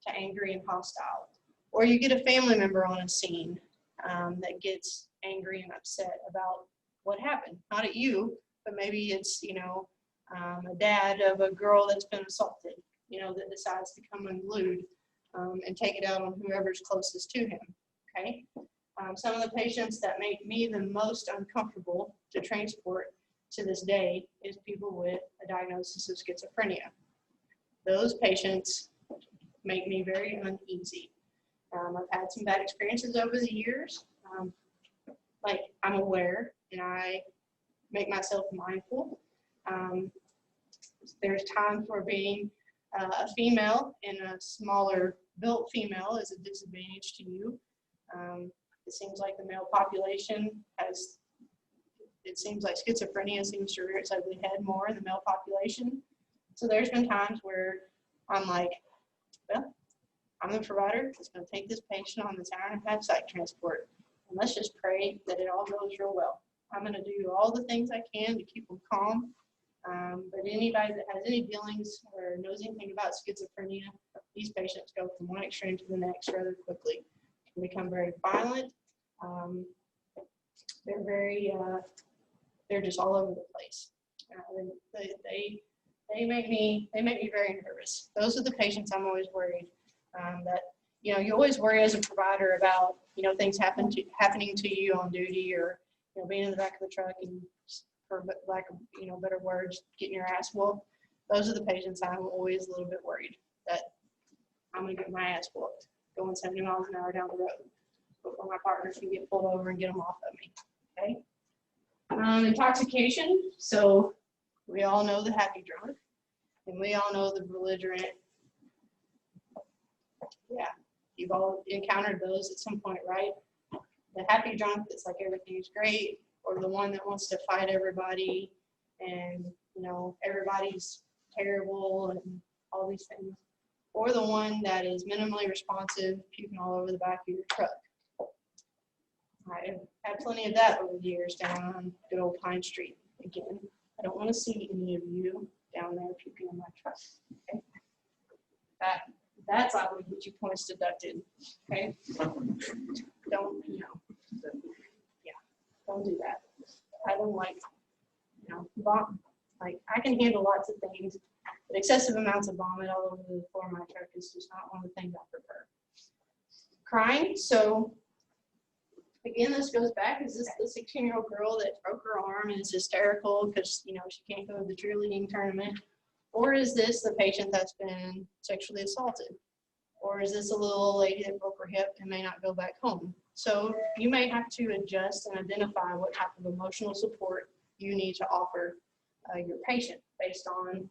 to angry and hostile. Or you get a family member on a scene that gets angry and upset about what happened. Not at you, but maybe it's, you know, a dad of a girl that's been assaulted, you know, that decides to come unglued and take it out on whoever's closest to him, okay? Some of the patients that make me the most uncomfortable to transport to this day is people with a diagnosis of schizophrenia. Those patients make me very uneasy. I've had some bad experiences over the years. Like, I'm aware and I make myself mindful. There's times where being a female and a smaller built female is a disadvantage to you. It seems like the male population has, it seems like schizophrenia seems to rear its ugly head more in the male population. So there's been times where I'm like, well, I'm the provider that's going to take this patient on this hour-and-a-half psych transport, and let's just pray that it all goes real well. I'm going to do all the things I can to keep them calm. But anybody that has any dealings or knows anything about schizophrenia, these patients go from one extreme to the next rather quickly. They become very violent. They're very, they're just all over the place. They make me very nervous. Those are the patients I'm always worried that, you know, you always worry as a provider about, you know, things happening to you on duty, or, you know, being in the back of the truck and, for lack of, you know, better words, getting your ass whooped. Those are the patients I'm always a little bit worried that I'm going to get my ass whooped going 70 miles an hour down the road before my partner can get pulled over and get them off of me, okay? Intoxication. So we all know the happy drunk, and we all know the belligerent. Yeah, you've all encountered those at some point, right? The happy drunk that's like everything's great, or the one that wants to fight everybody and, you know, everybody's terrible and all these things. Or the one that is minimally responsive, puking all over the back of your truck. I've had plenty of that over the years down on good old Pine Street. Again, I don't want to see any of you down there puking in my truck. Okay? That That's how we get you points deducted. Okay? Don't, yeah, don't do that. I don't like, like I can handle lots of things, but excessive amounts of vomit all over the floor of my truck is just not one of the things I prefer. Crying, so again, this goes back, is this the 16-year-old girl that broke her arm and is hysterical because, she can't go to the cheerleading tournament? Or is this the patient that's been sexually assaulted? Or is this a little old lady that broke her hip and may not go back home? So you may have to adjust and identify what type of emotional support you need to offer your patient based on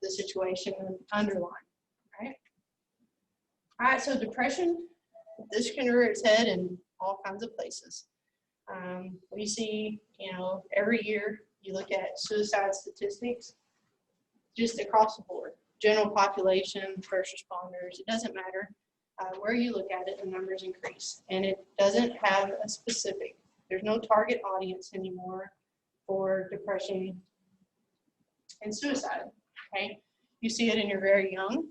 the situation and underlying, right? All right, so depression, this can rear its head in all kinds of places. We see, every year you look at suicide statistics just across the board. General population, first responders, it doesn't matter. Where you look at it, the numbers increase. And it doesn't have a specific, there's no target audience anymore for depression and suicide, okay? You see it in your very young.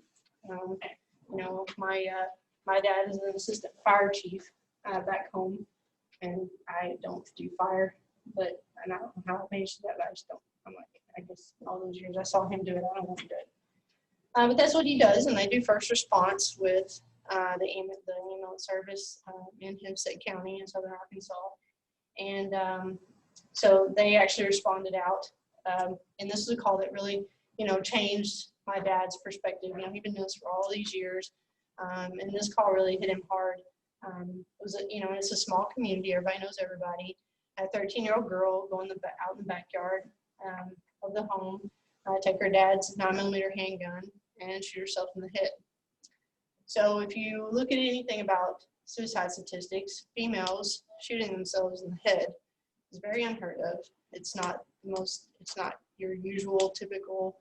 My dad is an assistant fire chief back home, and I don't do fire, but I don't know how I managed that, I just don't. I'm like, I guess all those years I saw him do it, I don't want to do it. But that's what he does, and they do first response with the ambulance service in Hempstead County in southern Arkansas. And so they actually responded out, and this is a call that really, changed my dad's perspective. He'd been doing this for all these years, and this call really hit him hard. It's a small community, everybody knows everybody. A 13-year-old girl going out in the backyard of the home, take her dad's 9mm handgun and shoot herself in the head. So if you look at anything about suicide statistics, females shooting themselves in the head is very unheard of. It's not your usual typical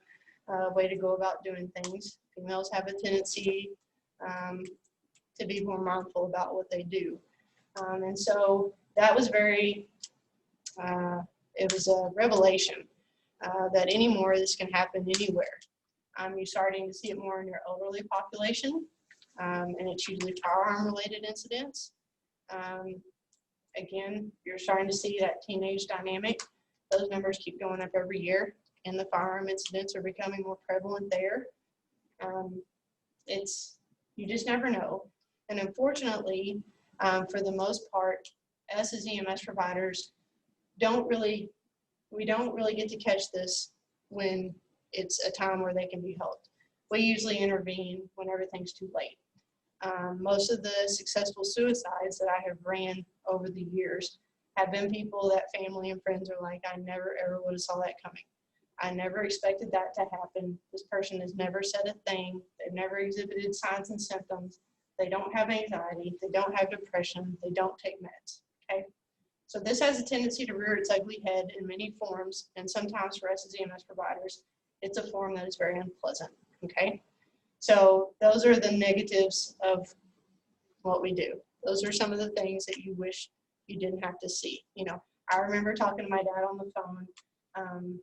way to go about doing things. Females have a tendency to be more mindful about what they do. And so that was it was a revelation that anymore this can happen anywhere. You're starting to see it more in your elderly population, and it's usually firearm-related incidents. Again, you're starting to see that teenage dynamic. Those numbers keep going up every year, and the firearm incidents are becoming more prevalent there. You just never know. And unfortunately, for the most part, us as EMS providers we don't really get to catch this when it's a time where they can be helped. We usually intervene when everything's too late. Most of the successful suicides that I have ran over the years have been people that family and friends are like, I never ever would have saw that coming. I never expected that to happen. This person has never said a thing. They've never exhibited signs and symptoms. They don't have anxiety. They don't have depression. They don't take meds, okay? So this has a tendency to rear its ugly head in many forms, and sometimes for us as EMS providers, it's a form that is very unpleasant, okay? So those are the negatives of what we do. Those are some of the things that you wish you didn't have to see. I remember talking to my dad on the phone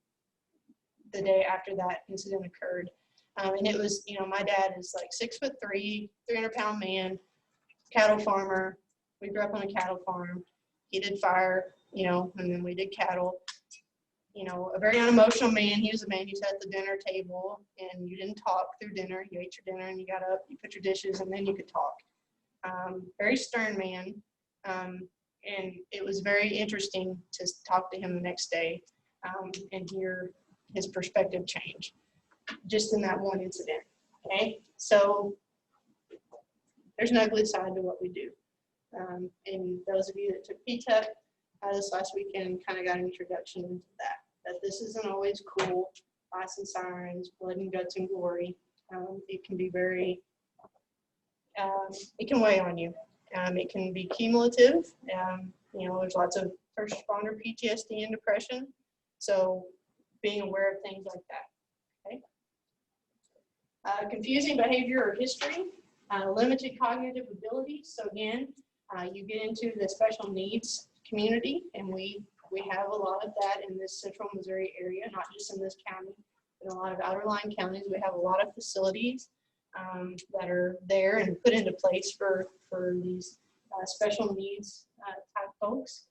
the day after that incident occurred. And it was, my dad is like 6'3", 300-pound man, cattle farmer. We grew up on a cattle farm. He did fire, and then we did cattle. A very unemotional man. He was a man who sat at the dinner table, and you didn't talk through dinner. You ate your dinner, and you got up, you put your dishes, and then you could talk. Very stern man, and it was very interesting to talk to him the next day and hear his perspective change just in that one incident, okay? So there's an ugly side to what we do. And those of you that took PTEP this last weekend kind of got an introduction into that this isn't always cool, lights and sirens, blood and guts and glory. It can be very, it can weigh on you. It can be cumulative. There's lots of first responder PTSD and depression. So being aware of things like that, okay? Confusing behavior or history, limited cognitive abilities. So again, you get into the special needs community, and we have a lot of that in this central Missouri area, not just in this county, but in a lot of outlying counties. We have a lot of facilities that are there and put into place for these special needs type folks.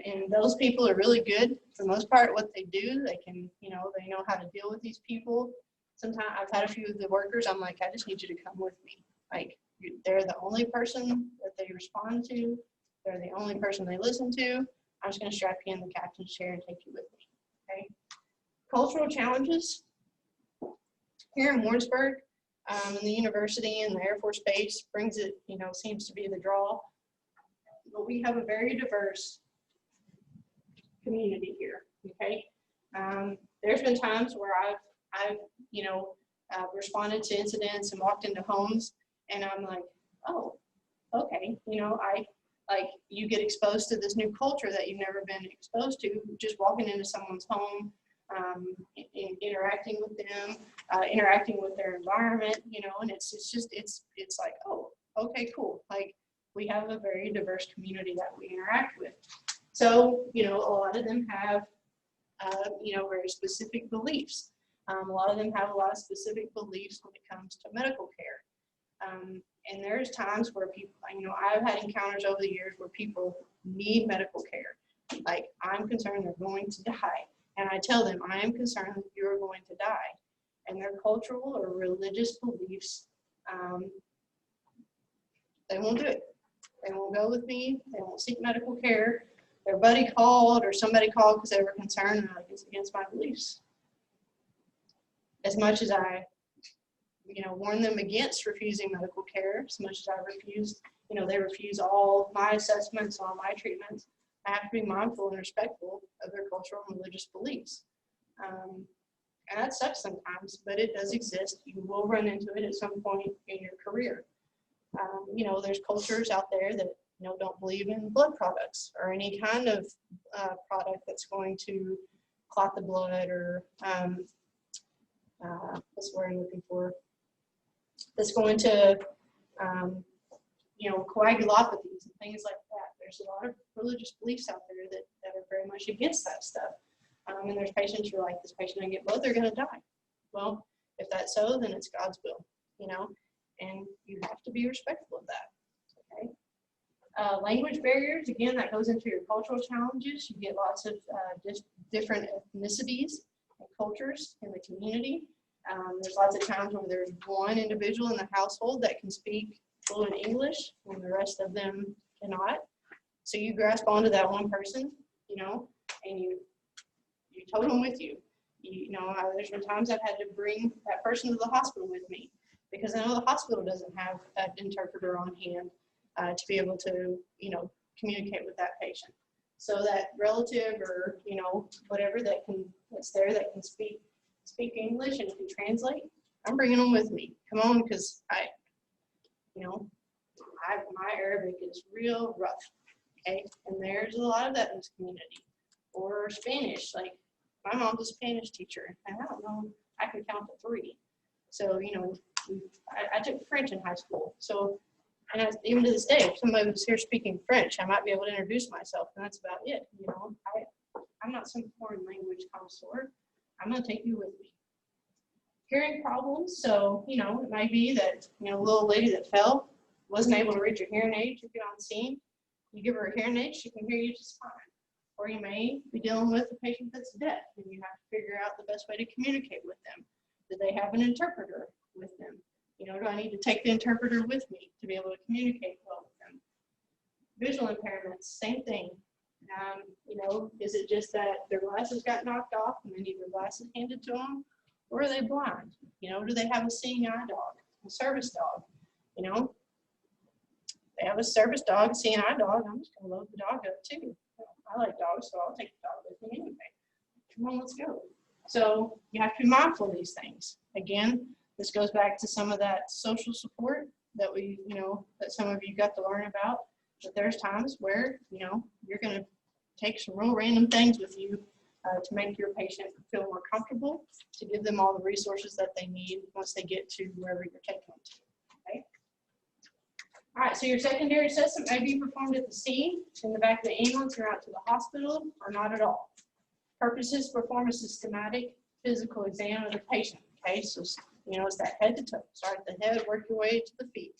And those people are really good for the most part at what they do. They can, they know how to deal with these people. Sometimes I've had a few of the workers, I'm like, I just need you to come with me. Like, they're the only person that they respond to. They're the only person they listen to. I'm just going to strap you in the captain's chair and take you with me. Okay. Cultural challenges. Here in Warrensburg, in the university and the Air Force Base brings it, seems to be the draw. But we have a very diverse community here. Okay. There's been times where I've responded to incidents and walked into homes, and I'm like, oh, okay, you get exposed to this new culture that you've never been exposed to, just walking into someone's home, interacting with them, interacting with their environment, and it's like, oh, okay, cool. Like, we have a very diverse community that we interact with. So, a lot of them have, very specific beliefs. A lot of them have a lot of specific beliefs when it comes to medical care. And there's times where people, I've had encounters over the years where people need medical care. Like, I'm concerned they're going to die. And I tell them, I am concerned that you are going to die. And their cultural or religious beliefs, they won't do it. They won't go with me. They won't seek medical care. Their buddy called or somebody called because they were concerned, and I'm like, it's against my beliefs. As much as I, warn them against refusing medical care, as much as I refuse, they refuse all my assessments, all my treatments, I have to be mindful and respectful of their cultural and religious beliefs. And that sucks sometimes, but it does exist. You will run into it at some point in your career. There's cultures out there that, don't believe in blood products or any kind of product that's going to clot the blood or what's the word I'm looking for? That's going to, coagulopathies and things like that. There's a lot of religious beliefs out there that are very much against that stuff. And there's patients who are like, this patient didn't get blood, they're going to die. Well, if that's so, then it's God's will, and you have to be respectful of that. Okay. Language barriers, again, that goes into your cultural challenges. You get lots of different ethnicities and cultures in the community. There's lots of times when there's one individual in the household that can speak fluent English and the rest of them cannot. So you grasp onto that one person, and you tote them with you. There's been times I've had to bring that person to the hospital with me because I know the hospital doesn't have an interpreter on hand to be able to, communicate with that patient. So that relative or, whatever that's there that can speak English and can translate, I'm bringing them with me. Come on, because my Arabic is real rough, okay? And there's a lot of that in this community. Or Spanish, like my mom's a Spanish teacher, and I don't know, I can count to 3. So, I took French in high school. So, and even to this day, if somebody was here speaking French, I might be able to introduce myself, and that's about it. I'm not some foreign language connoisseur. I'm going to take you with me. Hearing problems, so, it might be that, a little lady that fell wasn't able to reach her hearing aid to get on scene. You give her a hearing aid, she can hear you just fine. Or you may be dealing with a patient that's deaf, and you have to figure out the best way to communicate with them. Do they have an interpreter with them? Do I need to take the interpreter with me to be able to communicate well with them? Visual impairments, same thing. Is it just that their glasses got knocked off and they need their glasses handed to them? Or are they blind? Do they have a seeing eye dog, a service dog? They have a service dog, seeing eye dog, I'm just going to load the dog up too. I like dogs, so I'll take the dog with me anyway. Come on, let's go. So you have to be mindful of these things. Again, this goes back to some of that social support that that some of you got to learn about. But there's times where, you're going to take some real random things with you to make your patient feel more comfortable, to give them all the resources that they need once they get to wherever you're taking them to. Okay. All right, so your secondary assessment may be performed at the scene, in the back of the ambulance, or out to the hospital, or not at all. Purposes: perform a systematic physical exam of the patient. Okay, so You know, it's that head to toe. Start at the head, work your way to the feet.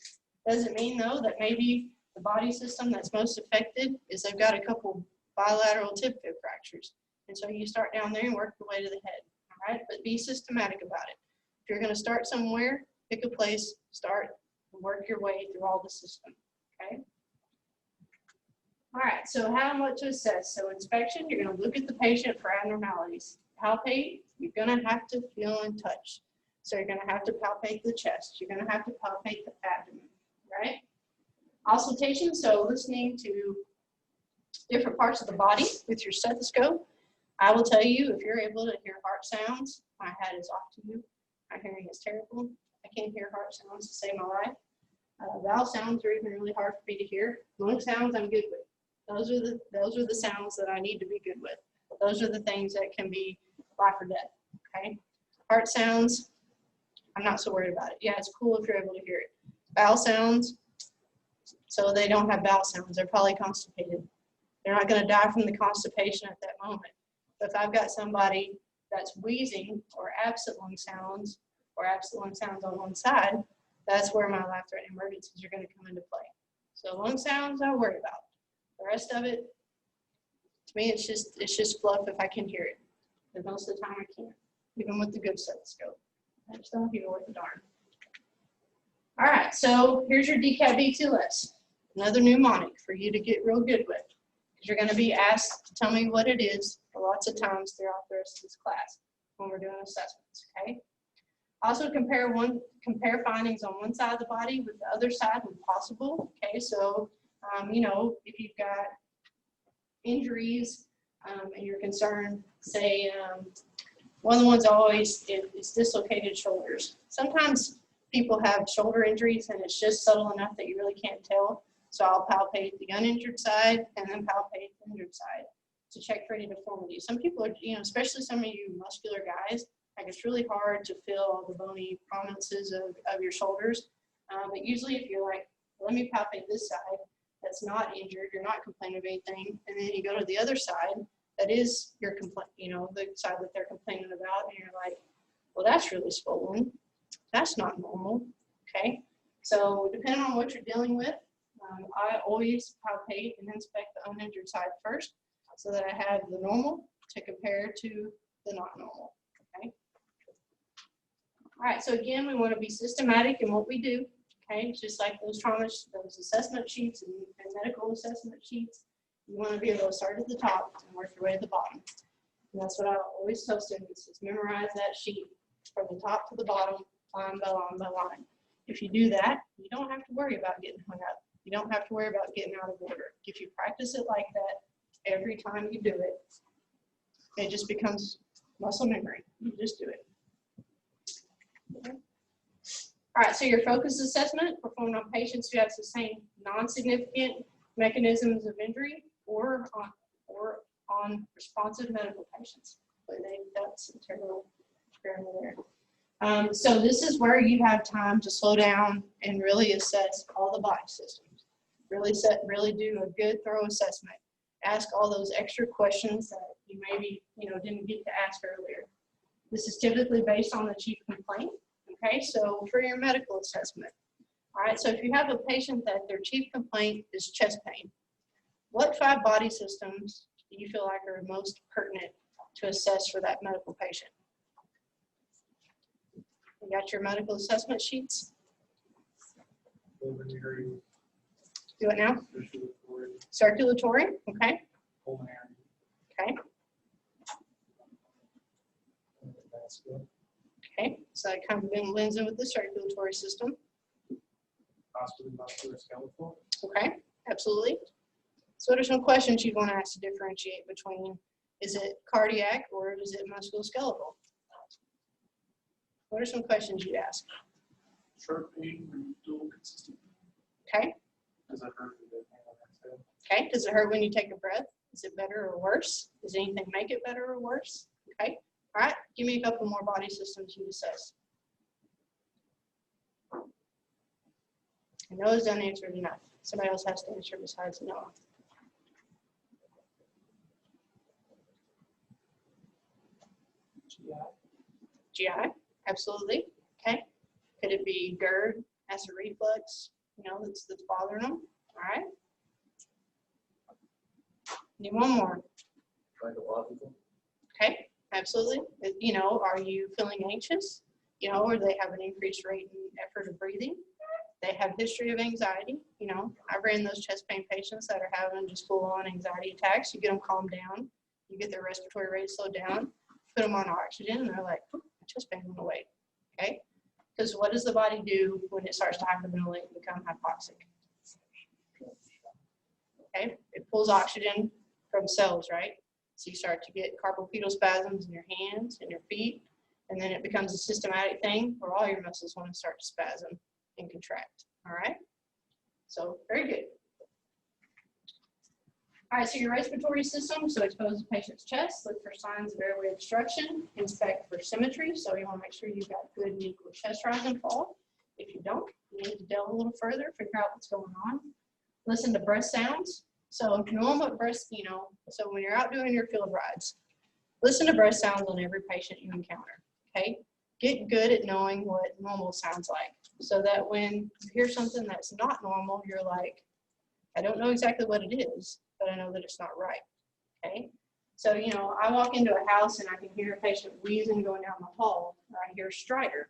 Doesn't mean, though, that maybe the body system that's most affected is they've got a couple bilateral tib fib fractures. And so you start down there and work your way to the head, all right? But be systematic about it. If you're going to start somewhere, pick a place, start, and work your way through all the system, okay? All right, so how and what to assess? So inspection, you're going to look at the patient for abnormalities. Palpate, you're going to have to feel and touch. So you're going to have to palpate the chest. You're going to have to palpate the abdomen, right? Auscultation, so listening to different parts of the body with your stethoscope. I will tell you, if you're able to hear heart sounds, my hat is off to you. My hearing is terrible. I can't hear heart sounds to save my life. Valve sounds are even really hard for me to hear. Lung sounds I'm good with. Those are the sounds that I need to be good with. Those are the things that can be life or death, okay? Heart sounds, I'm not so worried about it. Yeah, it's cool if you're able to hear it. Bowel sounds, so they don't have bowel sounds. They're probably constipated. They're not going to die from the constipation at that moment. But if I've got somebody that's wheezing or absent lung sounds on one side, that's where my life-threatening emergencies are going to come into play. So lung sounds, I'll worry about. The rest of it, to me, it's just fluff if I can hear it. But most of the time I can't, even with the good stethoscope. I just don't hear worth a darn. All right, so here's your DCAT B2S. Another mnemonic for you to get real good with. Because you're going to be asked to tell me what it is lots of times throughout the rest of this class when we're doing assessments, okay? Also compare findings on one side of the body with the other side when possible, okay? So, you know, if you've got injuries and you're concerned, say, one of the ones always is dislocated shoulders. Sometimes people have shoulder injuries and it's just subtle enough that you really can't tell. So I'll palpate the uninjured side and then palpate the injured side to check for any deformity. Some people are, you know, especially some of you muscular guys, like it's really hard to feel all the bony prominences of your shoulders. But usually if you're like, let me palpate this side that's not injured, you're not complaining of anything, and then you go to the other side that is your complaint, you know, the side that they're complaining about, and you're like, well, that's really swollen. That's not normal, okay? So depending on what you're dealing with, I always palpate and inspect the uninjured side first so that I have the normal to compare to the not normal, okay? All right, so again, we want to be systematic in what we do, okay? It's just like those assessment sheets and medical assessment sheets. You want to be able to start at the top and work your way to the bottom. And that's what I always tell students is memorize that sheet from the top to the bottom, line by line by line. If you do that, you don't have to worry about getting hung up. You don't have to worry about getting out of order. If you practice it like that every time you do it, it just becomes muscle memory. You just do it. Okay. All right, so your focus assessment performed on patients who have sustained non-significant mechanisms of injury or on responsive medical patients. But that's a terrible grammar there. So this is where you have time to slow down and really assess all the body systems. Really do a good thorough assessment. Ask all those extra questions that you maybe didn't get to ask earlier. This is typically based on the chief complaint. Okay, so for your medical assessment. All right, so if you have a patient that their chief complaint is chest pain, what 5 body systems do you feel like are most pertinent to assess for that medical patient? You got your medical assessment sheets? Do it now. Circulatory, okay. Okay. Okay, so that kind of blends in with the circulatory system. Skeletal. Okay, absolutely. So what are some questions you'd want to ask to differentiate between, is it cardiac or is it musculoskeletal? What are some questions you'd ask? Sharp pain and dual consistent. Okay. Does that hurt? Okay, does it hurt when you take a breath? Is it better or worse? Does anything make it better or worse? Okay, all right, give me a couple more body systems you'd assess. And those don't answer enough. Somebody else has to answer besides Noah. GI, absolutely. Okay. Could it be GERD, acid reflux, that's bothering them? All right. Need one more. Psychological. Okay, absolutely. Are you feeling anxious? Or they have an increased rate in effort of breathing? They have history of anxiety. I've ran those chest pain patients that are having just full-on anxiety attacks. You get them calmed down, you get their respiratory rate slowed down, put them on oxygen, and they're like, my chest pain went away. Okay, because what does the body do when it starts to hyperventilate and become hypoxic? Okay, it pulls oxygen from cells, right? So you start to get carpal pedal spasms in your hands and your feet, and then it becomes a systematic thing where all your muscles want to start to spasm and contract. All right, so very good. All right, so your respiratory system, so expose the patient's chest, look for signs of airway obstruction, inspect for symmetry, so you want to make sure you've got good and equal chest rise and fall. If you don't, you need to delve a little further, figure out what's going on. Listen to breath sounds. So know what breath, so when you're out doing your field rides, listen to breath sounds on every patient you encounter, okay? Get good at knowing what normal sounds like, so that when you hear something that's not normal, you're like, I don't know exactly what it is, but I know that it's not right, okay? So, I walk into a house and I can hear a patient wheezing going down the hall, or I hear stridor.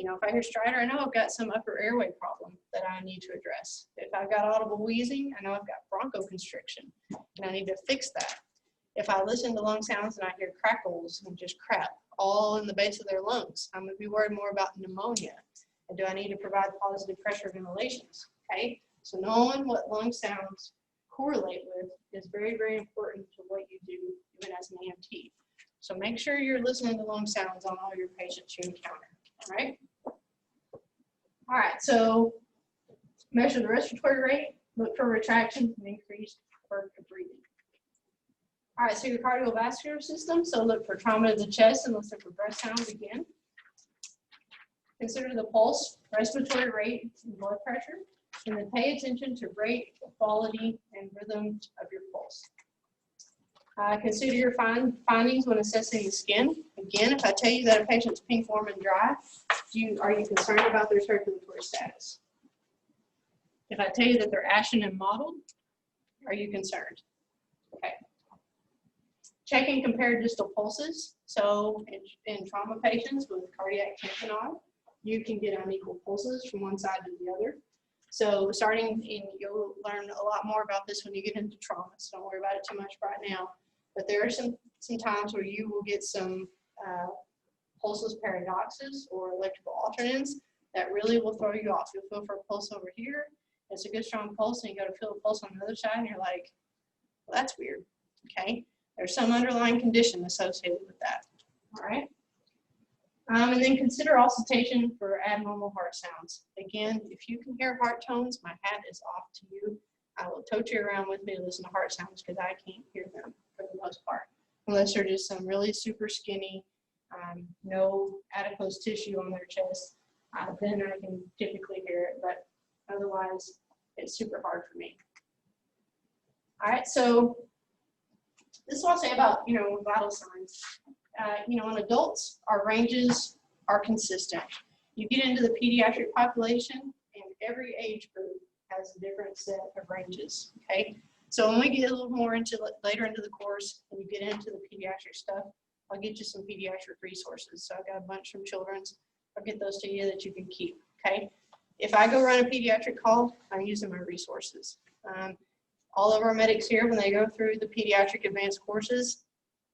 If I hear stridor, I know I've got some upper airway problem that I need to address. If I've got audible wheezing, I know I've got bronchoconstriction, and I need to fix that. If I listen to lung sounds and I hear crackles and just crap all in the base of their lungs, I'm going to be worried more about pneumonia. And do I need to provide positive pressure ventilations? Okay, so knowing what lung sounds correlate with is very, very important to what you do even as an EMT. So make sure you're listening to lung sounds on all your patients you encounter. All right. All right, so measure the respiratory rate, look for retraction and increased work of breathing. All right, so your cardiovascular system, so look for trauma to the chest and listen for breath sounds again. Consider the pulse, respiratory rate, and blood pressure, and then pay attention to rate, quality, and rhythm of your pulse. Consider your findings when assessing the skin. Again, if I tell you that a patient's pink, warm, and dry, are you concerned about their circulatory status? If I tell you that they're ashen and mottled, are you concerned? Okay. Check and compare distal pulses. So in trauma patients with cardiac tamponade, you can get unequal pulses from one side to the other. So you'll learn a lot more about this when you get into trauma, so don't worry about it too much right now. But there are some times where you will get some pulseless paradoxes or electrical alternans that really will throw you off. You'll feel for a pulse over here. It's a good strong pulse, and you go to feel a pulse on the other side, and you're like, well, that's weird. Okay, there's some underlying condition associated with that. All right. And then consider auscultation for abnormal heart sounds. Again, if you can hear heart tones, my hat is off to you. I will tote you around with me to listen to heart sounds because I can't hear them for the most part, unless they're just some really super skinny, no adipose tissue on their chest. Then I can typically hear it, but otherwise it's super hard for me. All right, so this is what I'll say about, vital signs. In adults, our ranges are consistent. You get into the pediatric population, and every age group has a different set of ranges, okay? So when we get a little more later into the course, and you get into the pediatric stuff, I'll get you some pediatric resources. So I've got a bunch from children's. I'll get those to you that you can keep, okay? If I go run a pediatric call, I'm using my resources. All of our medics here, when they go through the pediatric advanced courses,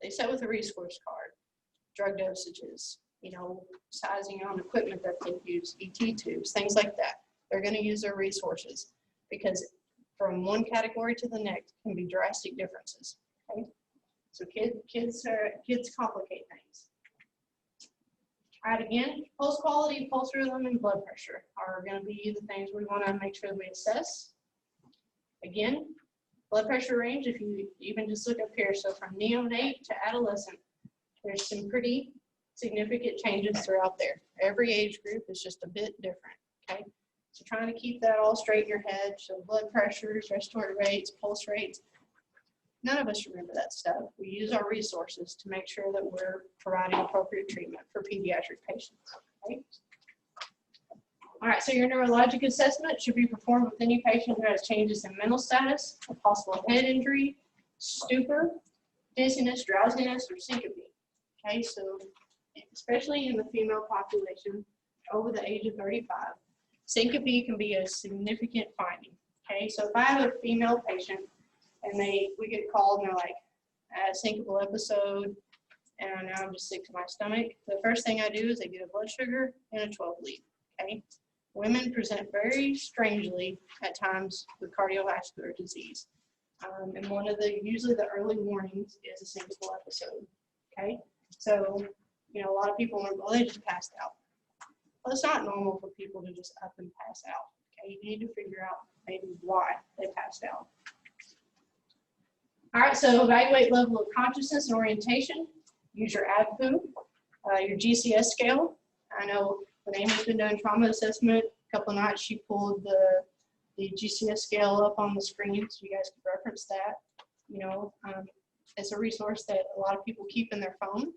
they sit with a resource card, drug dosages, sizing on equipment that they use, ET tubes, things like that. They're going to use their resources because from one category to the next can be drastic differences. Okay? So kids complicate things. All right, again, pulse quality, pulse rhythm, and blood pressure are going to be the things we want to make sure that we assess. Again, blood pressure range, if you even just look up here, so from neonate to adolescent, there's some pretty significant changes throughout there. Every age group is just a bit different, okay? So trying to keep that all straight in your head, so blood pressures, respiratory rates, pulse rates, none of us remember that stuff. We use our resources to make sure that we're providing appropriate treatment for pediatric patients, okay? All right, so your neurologic assessment should be performed with any patient who has changes in mental status, a possible head injury, stupor, dizziness, drowsiness, or syncope. Okay, so especially in the female population over the age of 35, syncope can be a significant finding. Okay, so if I have a female patient and we get called and they're like, I had a syncopal episode and now I'm just sick to my stomach, the first thing I do is I get a blood sugar and a 12 lead. Okay, women present very strangely at times with cardiovascular disease. And one of usually the early warnings is a syncopal episode. Okay, so, you know, a lot of people are, well, they just passed out. Well, it's not normal for people to just up and pass out. Okay, you need to figure out maybe why they passed out. All right, so evaluate level of consciousness and orientation. Use your ABPU, your GCS scale. I know when Amy's been doing trauma assessment a couple of nights, she pulled the GCS scale up on the screen so you guys can reference that. You know, it's a resource that a lot of people keep in their phone.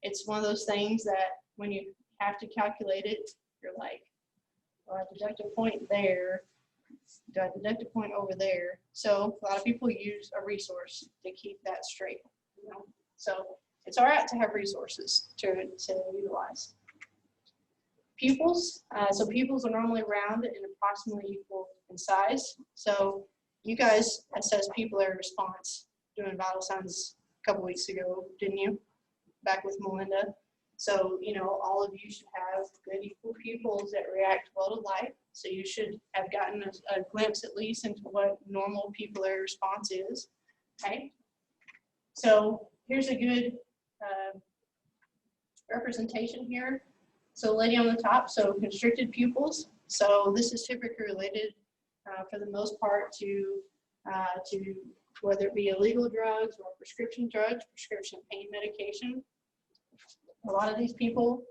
It's one of those things that when you have to calculate it, you're like, well, I deduct a point there, do I deduct a point over there? So a lot of people use a resource to keep that straight. You know? So it's all right to have resources to utilize. Pupils, so pupils are normally round and approximately equal in size. So you guys assessed pupillary response doing vital signs a couple weeks ago, didn't you? Back with Melinda. So, you know, all of you should have good equal pupils that react well to light. So you should have gotten a glimpse at least into what normal pupillary response is. Okay. So here's a good representation here. So lady on the top, so constricted pupils. So this is typically related for the most part to whether it be illegal drugs or prescription drugs, prescription pain medication. A lot of these people,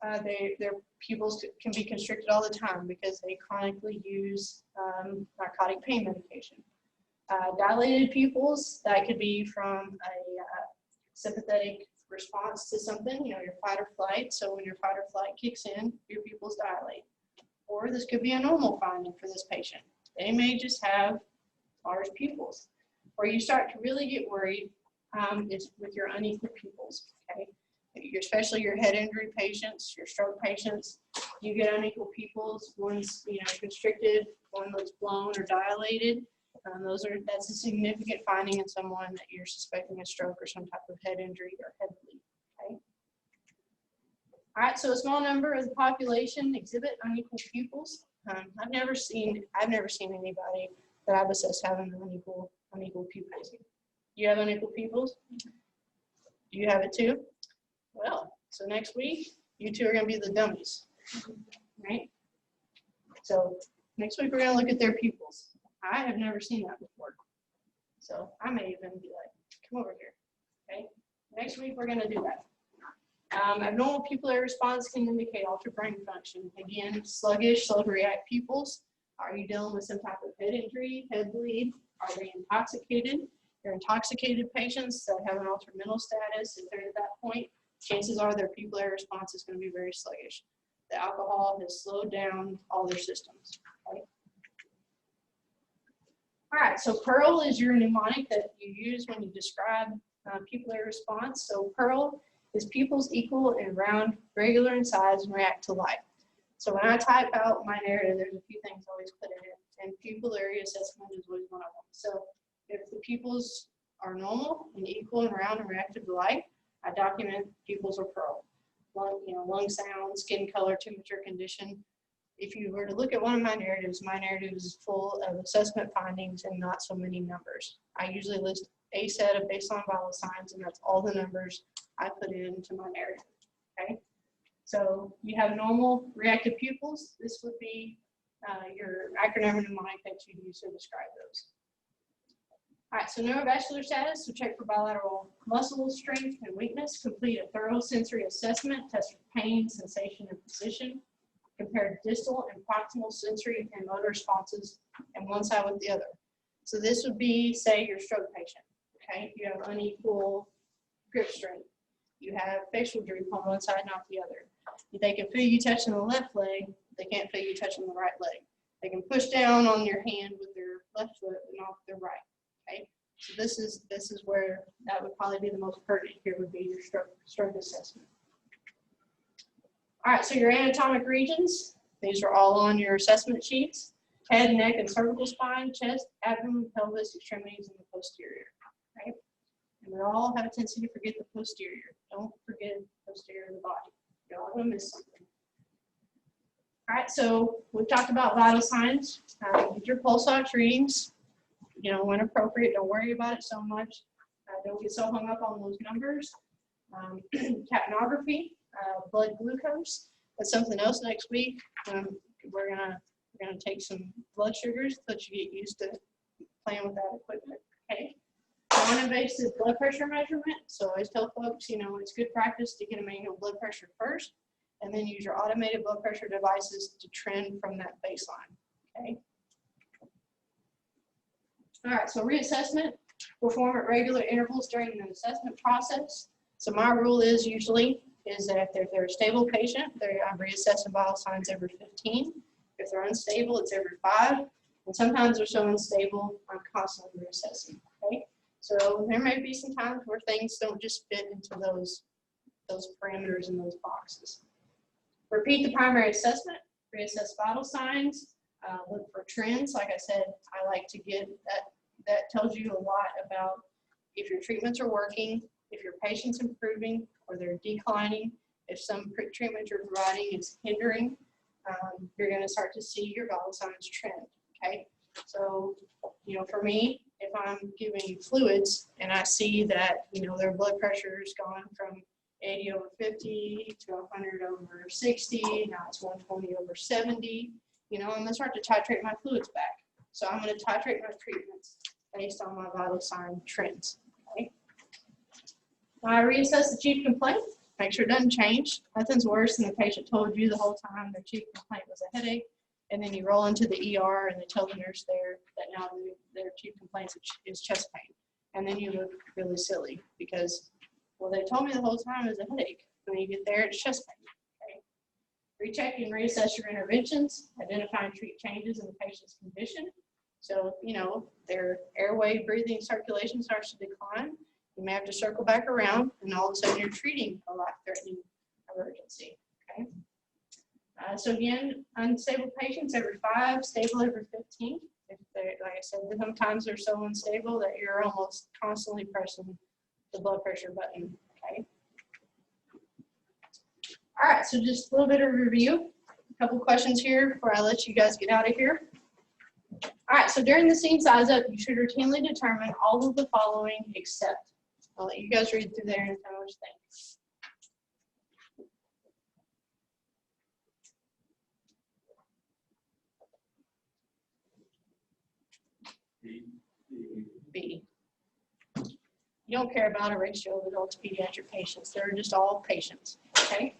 their pupils can be constricted all the time because they chronically use narcotic pain medication. Dilated pupils, that could be from a sympathetic response to something, you know, your fight or flight. So when your fight or flight kicks in, your pupils dilate. Or this could be a normal finding for this patient. They may just have large pupils. Or you start to really get worried is with your unequal pupils, okay? Especially your head injury patients, your stroke patients, you get unequal pupils. One's, you know, constricted, one looks blown or dilated. That's a significant finding in someone that you're suspecting a stroke or some type of head injury or head bleed. Okay. All right. So a small number of the population exhibit unequal pupils. I've never seen anybody that I've assessed having unequal pupils. You have unequal pupils? Do you have it too? Well, so next week you two are going to be the dummies, right? So next week we're going to look at their pupils. I have never seen that before. So I may even be like, come over here, okay? Next week, we're gonna do that. Abnormal pupillary response can indicate altered brain function. Again, sluggish, slow to react pupils. Are you dealing with some type of head injury, head bleed? Are they intoxicated? Your intoxicated patients that have an altered mental status, if they're at that point, chances are their pupillary response is gonna be very sluggish. The alcohol has slowed down all their systems, okay? All right, so PEARL is your mnemonic that you use when you describe pupillary response. So PEARL is pupils equal and round, regular in size, and react to light. So when I type out my narrative, there's a few things I always put in it, and pupillary assessment is always one of them. So if the pupils are normal and equal and round and reactive to light, I document pupils are PEARL. Lung sound, skin color, temperature, condition. If you were to look at one of my narrative is full of assessment findings and not so many numbers. I usually list a set of baseline vital signs, and that's all the numbers I put into my narrative, okay? So you have normal reactive pupils. This would be your acronym mnemonic that you use to describe those. All right, so neurovascular status, so check for bilateral muscle strength and weakness, complete a thorough sensory assessment, test for pain, sensation, and position. Compare distal and proximal sensory and motor responses and one side with the other. So this would be, say, your stroke patient, okay? You have unequal grip strength. You have facial droop on one side, not the other. They can feel you touching the left leg, They can't feel you touching the right leg. They can push down on your hand with their left foot and off their right. Okay, so this is where that would probably be the most pertinent here would be your stroke assessment. All right, so your anatomic regions, these are all on your assessment sheets. Head, neck, and cervical spine, chest, abdomen, pelvis, extremities, and the posterior. Right? And we all have a tendency to forget the posterior. Don't forget the posterior of the body. You're all going to miss something. All right, so we've talked about vital signs. Get your pulse ox readings, when appropriate. Don't worry about it so much. Don't get so hung up on those numbers. Capnography, blood glucose. That's something else next week. We're gonna take some blood sugars so that you get used to playing with that equipment. Okay. Non-invasive blood pressure measurement. So I always tell folks, it's good practice to get a manual blood pressure first, and then use your automated blood pressure devices to trend from that baseline. Okay. All right. So reassessment. Perform at regular intervals during the assessment process. So my rule is that if they're a stable patient, I reassess vital signs every 15. If they're unstable, it's every 5. And sometimes they're so unstable, I'm constantly reassessing. Okay. So there may be some times where things don't just fit into those parameters in those boxes. Repeat the primary assessment, reassess vital signs, look for trends. Like I said, I like to get that tells you a lot about if your treatments are working, if your patient's improving or they're declining, if some treatment you're providing is hindering, you're going to start to see your vital signs trend. Okay, so for me, if I'm giving fluids and I see that their blood pressure has gone from 80 over 50 to 100 over 60, now it's 120 over 70, I'm going to start to titrate my fluids back. So I'm going to titrate my treatments based on my vital sign trends. Okay. I reassess the chief complaint, make sure it doesn't change. Nothing's worse than the patient told you the whole time their chief complaint was a headache, and then you roll into the ER and they tell the nurse there that now their chief complaint is chest pain. And then you look really silly because, well, they told me the whole time it was a headache. When you get there, it's chest pain. Okay. Recheck and reassess your interventions, identify and treat changes in the patient's condition. So, their airway, breathing, circulation starts to decline. You may have to circle back around, and all of a sudden you're treating a life-threatening emergency. Okay. So again, unstable patients every 5, stable every 15. If they, like I said, sometimes they're so unstable that you're almost constantly pressing the blood pressure button. Okay. All right. So just a little bit of review. A couple questions here before I let you guys get out of here. All right, so during the scene size up, you should routinely determine all of the following except. I'll let you guys read through there and tell me what you think. B. You don't care about a ratio of adult to pediatric patients. They're just all patients, okay?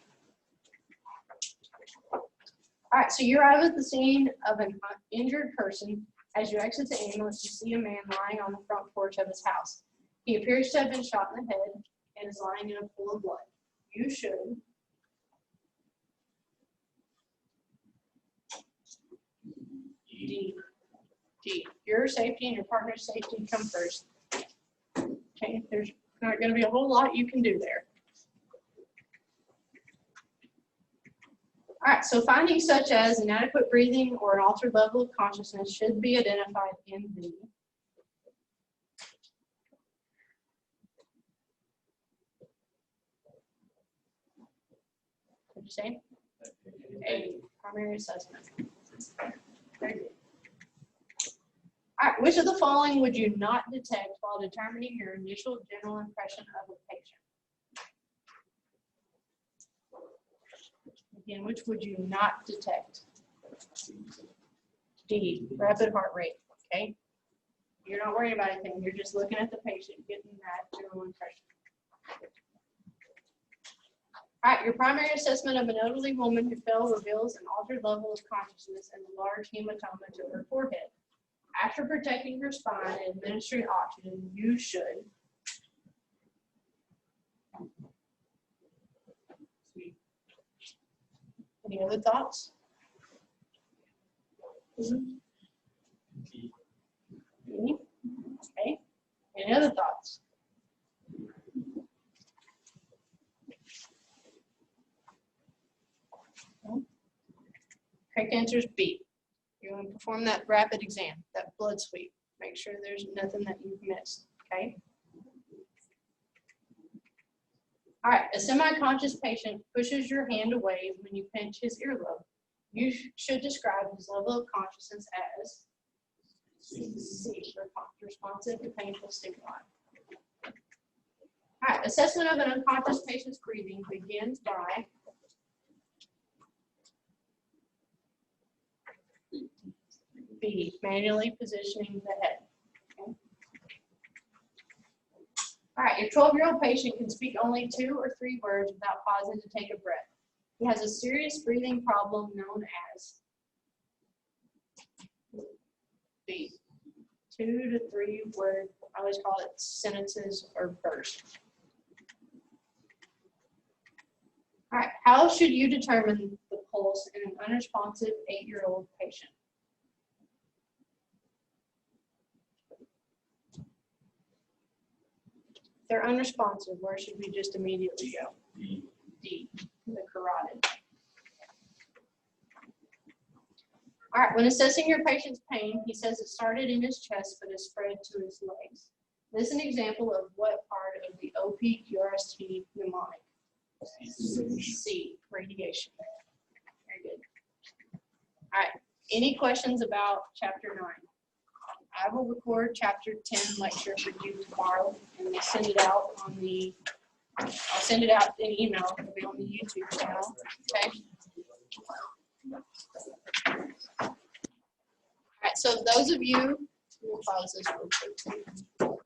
All right, so you arrive at the scene of an injured person. As you exit the ambulance, you see a man lying on the front porch of his house. He appears to have been shot in the head and is lying in a pool of blood. You should D. Your safety and your partner's safety come first. Okay, there's not going to be a whole lot you can do there. All right, so findings such as inadequate breathing or an altered level of consciousness should be identified in the What'd you say? A, primary assessment. Very good. All right, which of the following would you not detect while determining your initial general impression of a patient? Again, which would you not detect? D, rapid heart rate, okay? You're not worrying about anything. You're just looking at the patient, getting that general impression. All right, your primary assessment of an elderly woman who fell reveals an altered level of consciousness and a large hematoma to her forehead. After protecting her spine and administering oxygen, you should Any other thoughts? Okay. Any other thoughts? Correct answer is B. You're going to perform that rapid exam, that blood sweep. Make sure there's nothing that you've missed, okay? All right, a semi-conscious patient pushes your hand away when you pinch his earlobe. You should describe his level of consciousness as C, responsive to painful stimuli. All right, assessment of an unconscious patient's breathing begins by B, manually positioning the head. Okay. All right, your 12-year-old patient can speak only 2 or 3 words without pausing to take a breath. He has a serious breathing problem known as B, 2 to 3 word, I always call it sentences or bursts. All right, how should you determine the pulse in an unresponsive 8-year-old patient? If they're unresponsive, where should we just immediately go? D, the carotid. All right, when assessing your patient's pain, he says it started in his chest but has spread to his legs. This is an example of what part of the OP-QRST mnemonic? C, radiation. Very good. All right, any questions about chapter 9? I will record chapter 10 lecture for you tomorrow and send it out on the, I'll send it out in email. It'll be on the YouTube channel, okay? All right, so those of you, we'll pause this real quick.